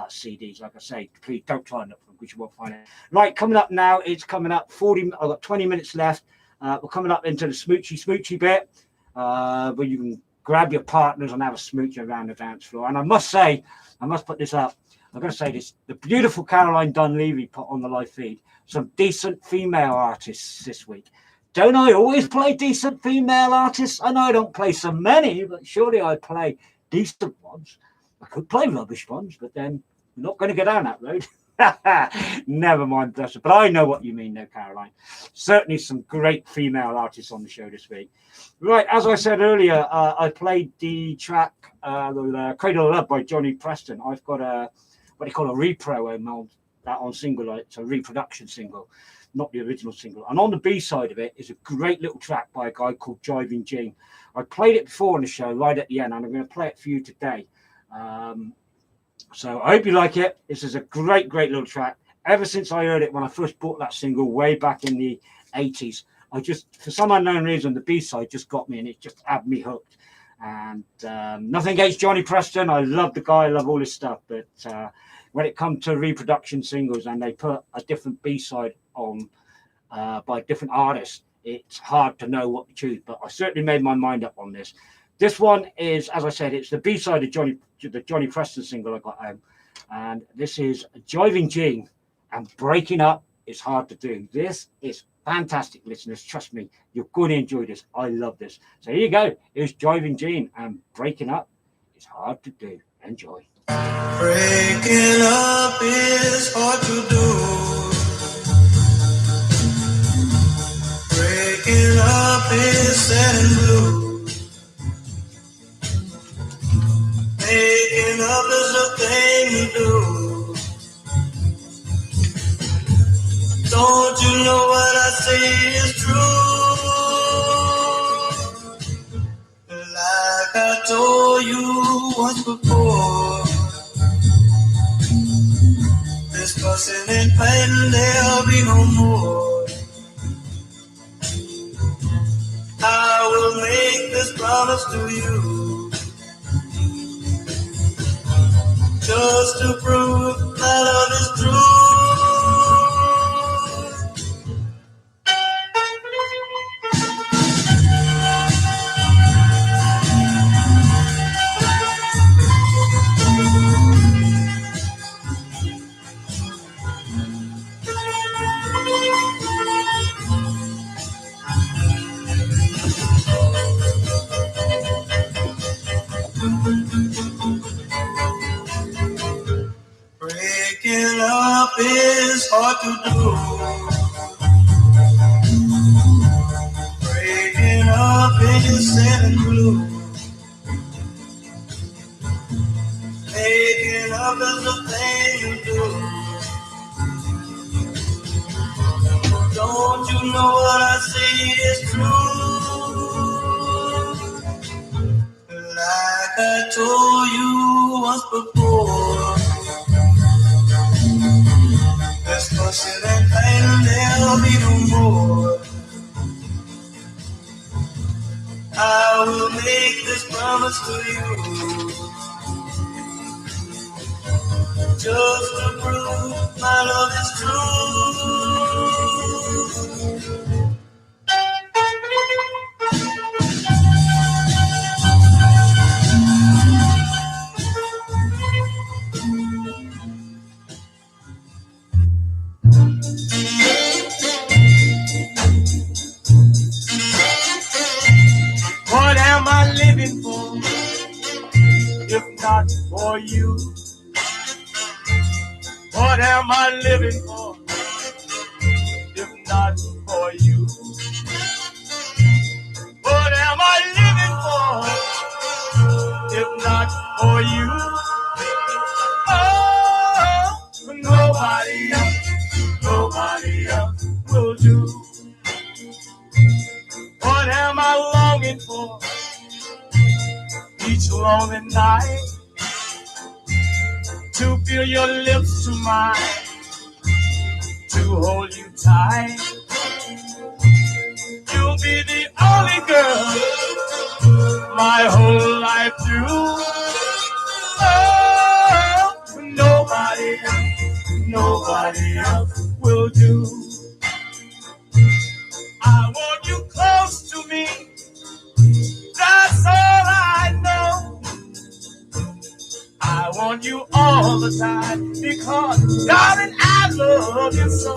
CDs. Like I say, please don't try and look for them because you won't find it. Right, coming up now, it's coming up 40. I've got 20 minutes left. We're coming up into the smoochy bit where you can grab your partners and have a smooch around the dance floor. And I must say, I must put this up. I'm going to say this. The beautiful Caroline Dunleavy put on the live feed some decent female artists this week. Don't I always play decent female artists? I know I don't play so many, but surely I play decent ones. I could play rubbish ones, but then we're not going to go down that road. Never mind, bless her. But I know what you mean, though, Caroline. Certainly some great female artists on the show this week. Right, as I said earlier, I played the track Cradle of Love by Johnny Preston. I've got what they call a repro on single. It's a reproduction single, not the original single. And on the B side of it is a great little track by a guy called Jiving Gene. I played it before on the show right at the end, and I'm going to play it for you today. So I hope you like it. This is a great little track. Ever since I heard it when I first bought that single way back in the 80s, I just, for some unknown reason, the B-side just got me and it just had me hooked. And nothing against Johnny Preston. I love the guy. I love all his stuff. But when it comes to reproduction singles and they put a different B-side on by different artists, it's hard to know what to choose. But I certainly made my mind up on this. This one is, as I said, it's the B-side of the Johnny Preston single I got home. And this is Jiving Gene, and Breaking Up is Hard to Do. This is fantastic, listeners. Trust me, you're going to enjoy this. I love this. So here you go. Here's Jiving Gene, and Breaking Up is Hard to Do. Enjoy. Breaking up is hard to do. Breaking up is sad and blue. Making up is the thing to do. Don't you know what I say is true? Like I told you once before, this fussing and fighting there'll be no more. I will make this promise to you, just to prove that love is true. hard to do. Breaking up is sad and blue. Making up is the thing to do. Don't you know what I say is true? Like I told you once before, this fussing and fighting there'll be no more. I will make this promise to you, just to prove my love is true. What am I living for, if not for you? What am I living for, if not for you? What am I living for, if not for you? Oh, nobody else will do. What am I longing for each lonely night? To feel your lips to mine, to hold you tight. You'll be the only girl my whole life through. Oh, nobody else will do. I want you close to me, that's all I know. I want you all the time, because, darling, I love you so.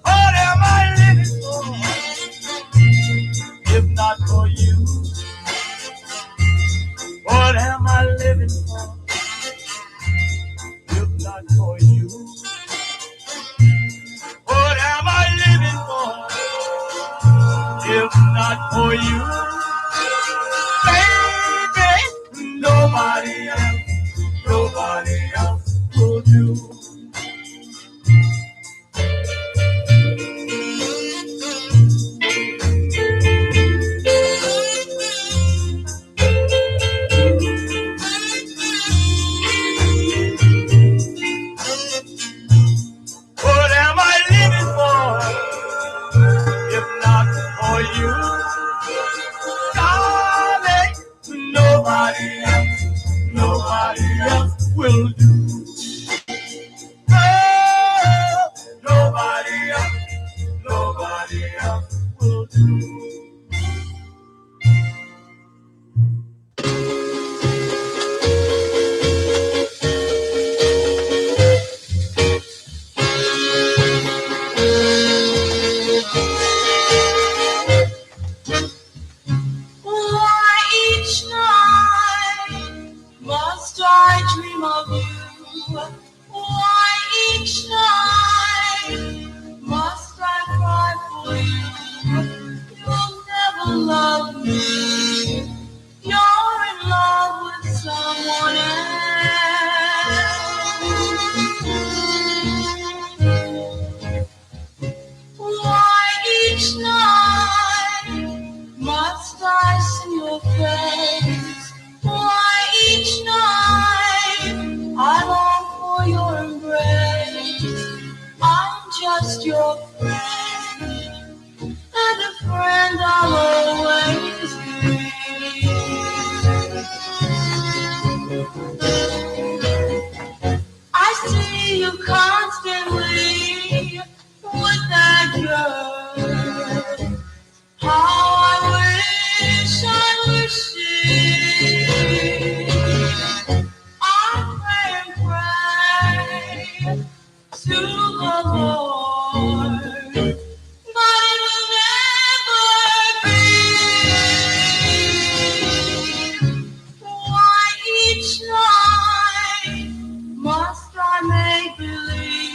What am I living for, if not for you? What am I living for, if not for you? What am I living for, if not for you? Baby, nobody else will do. What am I living for, if not for you? Darling, nobody else will do. Oh, nobody else will do. Why each night must I dream of you? Why each night must I cry for you? You'll never love me. You're in love with someone else. Why each night must I see your face? Why each night I long for your embrace? I'm just your friend, and a friend I'll always be. I see you constantly with that girl. How I wish she. I pray and pray to the Lord, but it'll never be. Why each night must I make believe?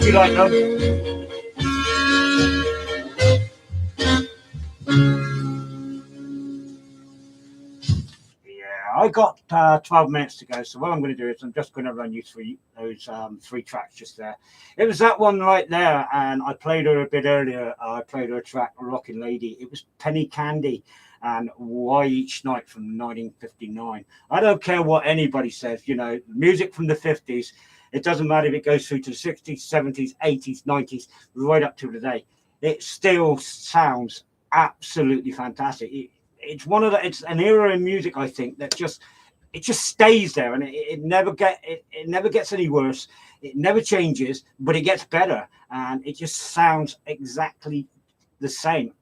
you like them. I got 12 minutes to go, so what I'm going to do is I'm just going to run you through those 3 tracks just there. It was that one right there, and I played her a bit earlier. I played her a track, Rockin' Lady. It was Penny Candy and Why Each Night from 1959. I don't care what anybody says, you know, music from the 50s, it doesn't matter if it goes through to the 60s, 70s, 80s, 90s, right up to today. It still sounds absolutely fantastic. It's one of the, it's an era in music, I think, that just stays there, and it never gets any worse. It never changes, but it gets better, and it just sounds exactly the same.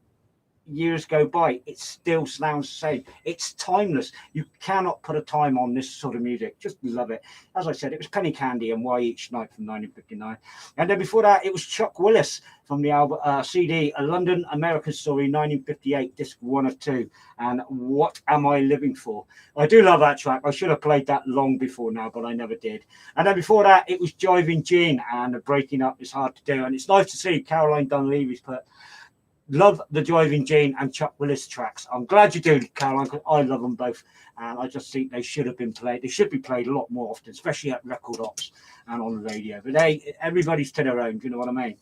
Years go by, it still sounds the same. It's timeless. You cannot put a time on this sort of music. Just love it. As I said, it was Penny Candy and Why Each Night from 1959. And then before that, it was Chuck Willis from the album CD, A London American Story, 1958, disc 1 of 2. And What Am I Living For? I do love that track. I should have played that long before now, but I never did. And then before that, it was Jiving Jean and Breaking Up Is Hard to Do. And it's nice to see Caroline Dunleavy's put love the Jiving Jean and Chuck Willis tracks. I'm glad you do, Caroline, because I love them both. And I just think they should have been played. They should be played a lot more often, especially at record ops and on the radio. But everybody's to their own, do you know what I mean?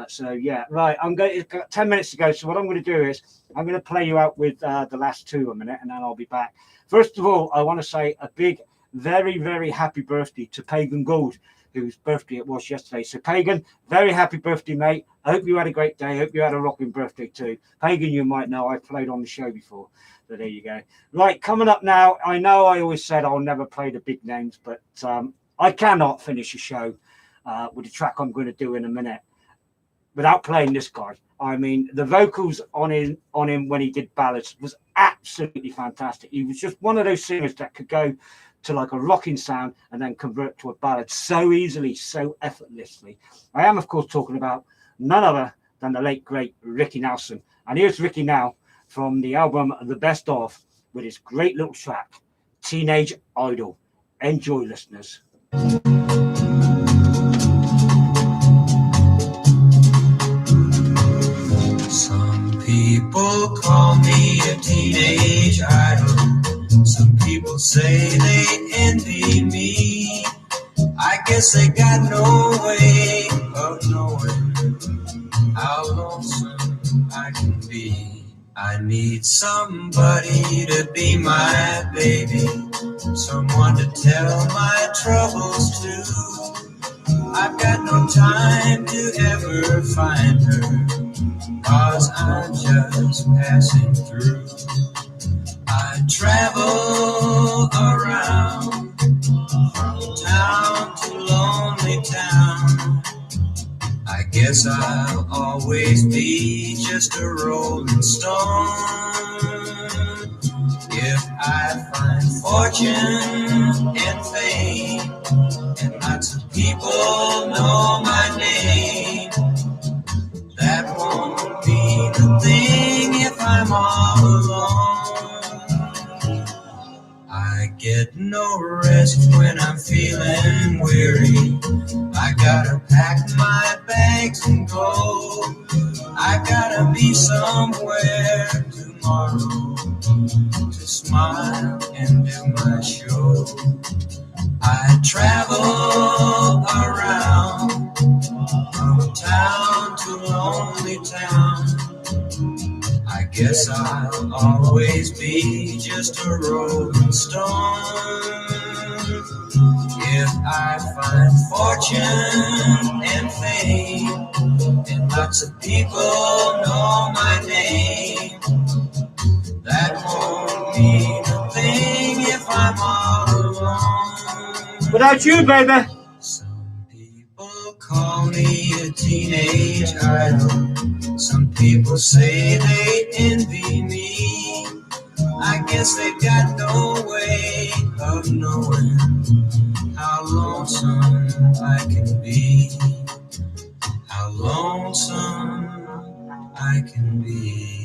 So, yeah, right. It's got 10 minutes to go. So what I'm going to do is I'm going to play you out with the last 2 a minute, and then I'll be back. First of all, I want to say a big, very, very happy birthday to Pagan Gould, whose birthday it was yesterday. So, Pagan, very happy birthday, mate. I hope you had a great day. I hope you had a rocking birthday too. Pagan, you might know, I played on the show before. So there you go. Right, coming up now, I know I always said I'll never play the big names, but I cannot finish a show with the track I'm going to do in a minute without playing this guy. I mean, the vocals on him when he did ballads was absolutely fantastic. He was just one of those singers that could go to like a rocking sound and then convert to a ballad so easily, so effortlessly. I am, of course, talking about none other than the late, great Ricky Nelson. And here's Ricky now from the album The Best Of with his great little track, Teenage Idol. Enjoy, listeners. Some people call me a teenage idol. Some people say they envy me. I guess they got no way of knowing how lonesome I can be. I need somebody to be my baby, someone to tell my troubles to. I've got no time to ever find her, 'cause I'm just passing through. I travel around from town to lonely town. I guess I'll always be just a rolling stone. If I find fortune and fame, and lots of people know my name, that won't mean a thing if I'm all alone. I get no rest when I'm feeling weary. I gotta pack my bags and go. I gotta be somewhere tomorrow to smile and do my show. I travel around from town to lonely town. I guess I'll always be just a rolling stone. If I find fortune and fame, and lots of people know my name, that won't mean a thing if I'm all alone. Without you, baby. Some people call me a teenage idol. Some people say they envy me. I guess they got no way of knowing how lonesome I can be. How lonesome I can be.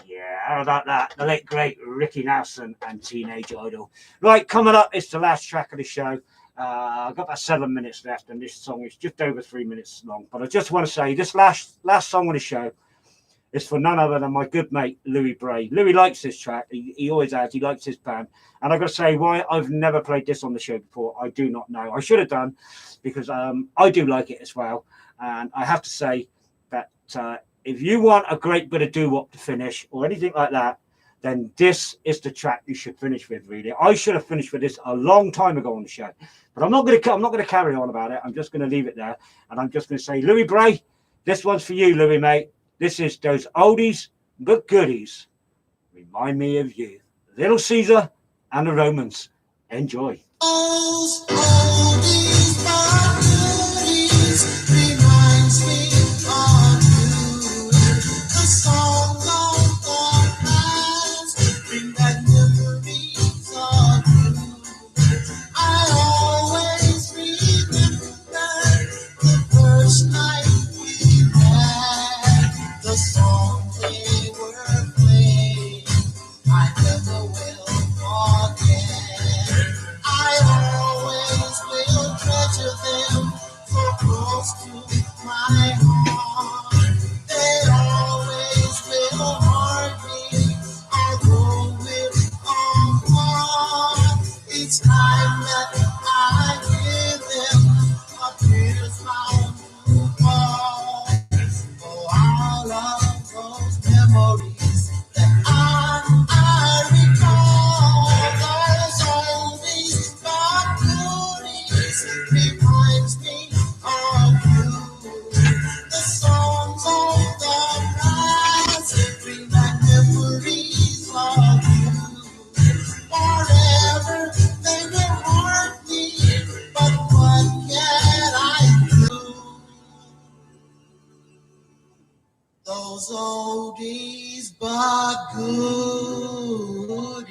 Yeah, how about that? The late, great Ricky Nelson and Teenage Idol. Right, coming up, it's the last track of the show. I've got about 7 minutes left, and this song is just over 3 minutes long. But I just want to say this last song on the show is for none other than my good mate Louis Bray. Louis likes this track. He always has. He likes his band, and I've got to say why I've never played this on the show before. I do not know. I should have done, because I do like it as well. And I have to say that if you want a great bit of doo-wop to finish or anything like that, then this is the track you should finish with. Really, I should have finished with this a long time ago on the show, but I'm not going to carry on about it. I'm just going to leave it there, and I'm just going to say, Louis Bray, this one's for you, Louis, mate. This is those oldies but goodies. Remind me of you, Little Caesar and the Romans. Enjoy. Those oldies but goodies reminds me of you. The songs of the past bring back memories of you. I always remember the first night we met, the songs they were playing, I never will forget. I always will treasure them so close to my heart. They always will haunt me, although we're apart. Each time that I hear them, a tear's bound to fall. Oh, all of those memories that I recall, those oldies but goodies reminds me of you. The songs of the past bring back memories of you. Forever they will haunt me, but what can I do? Those oldies but goodies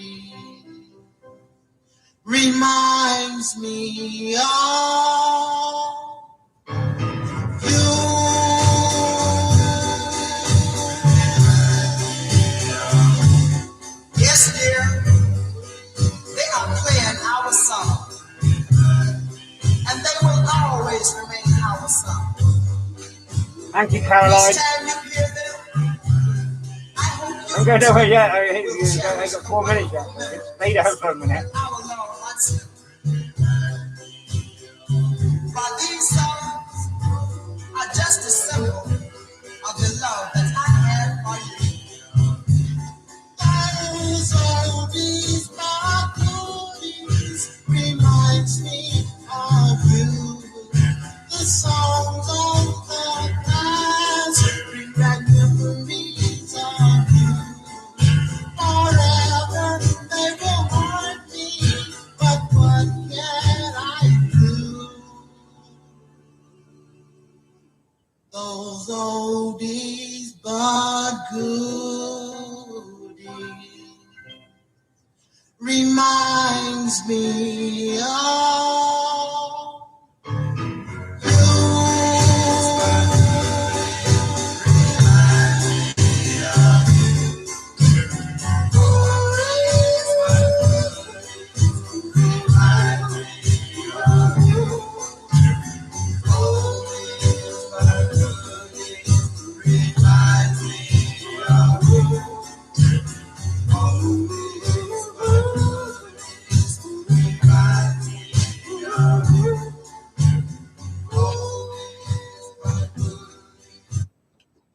reminds me of you. Yes, dear, they are playing our song, and they will always remain our song. Thank you, Caroline. Each time you hear them, I hope I'm going to do it yet. I got 4 minutes yet. Stay down for a minute. our Lord wants but these songs are just a symbol of the love that I have for you. Those oldies but goodies reminds me of you. The songs of the past bring back memories of you. Forever they will haunt me, but what can I do? Those oldies but goodies reminds me of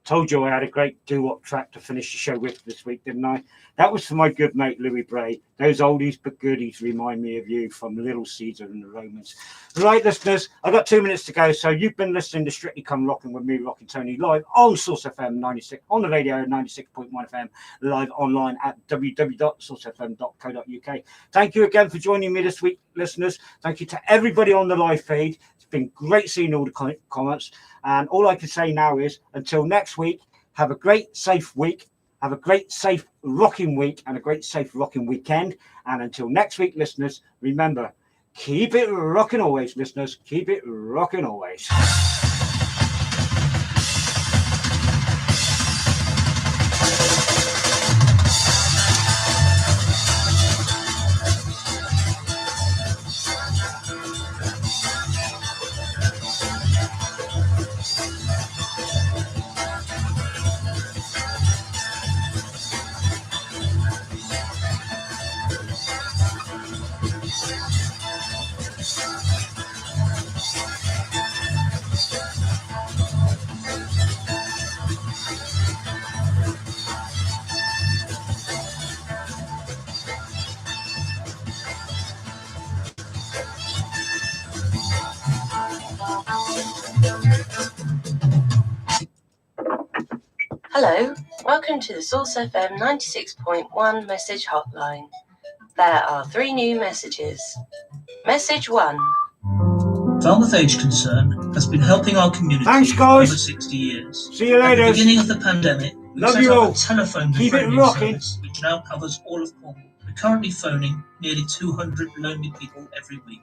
Told you I had a great doo-wop track to finish the show with this week, didn't I? That was for my good mate Louis Bray. Those oldies but goodies remind me of you, from Little Caesar and the Romans. Right, listeners, I've got 2 minutes to go. So you've been listening to Strictly Come Rockin' with me, Rockin' Tony, live on Source FM 96, on the radio 96.1 FM, live online at www.sourcefm.co.uk. Thank you again for joining me this week, listeners. Thank you to everybody on the live feed. It's been great seeing all the comments. And all I can say now is, until next week, have a great, safe week. Have a great, safe, rocking week and a great, safe, rocking weekend. And until next week, listeners, remember, keep it rocking always, listeners. Keep it rocking always. Hello, welcome to the Source FM 96.1 message hotline. There are 3 new messages. Message 1. Father of Age Concern has been helping our community Thanks, for guys. over 60 years. See you later. At the beginning of the pandemic, we Love set you up all. a telephone Keep it befriending rocking. service which now covers all of Cornwall. We're currently phoning nearly 200 lonely people every week.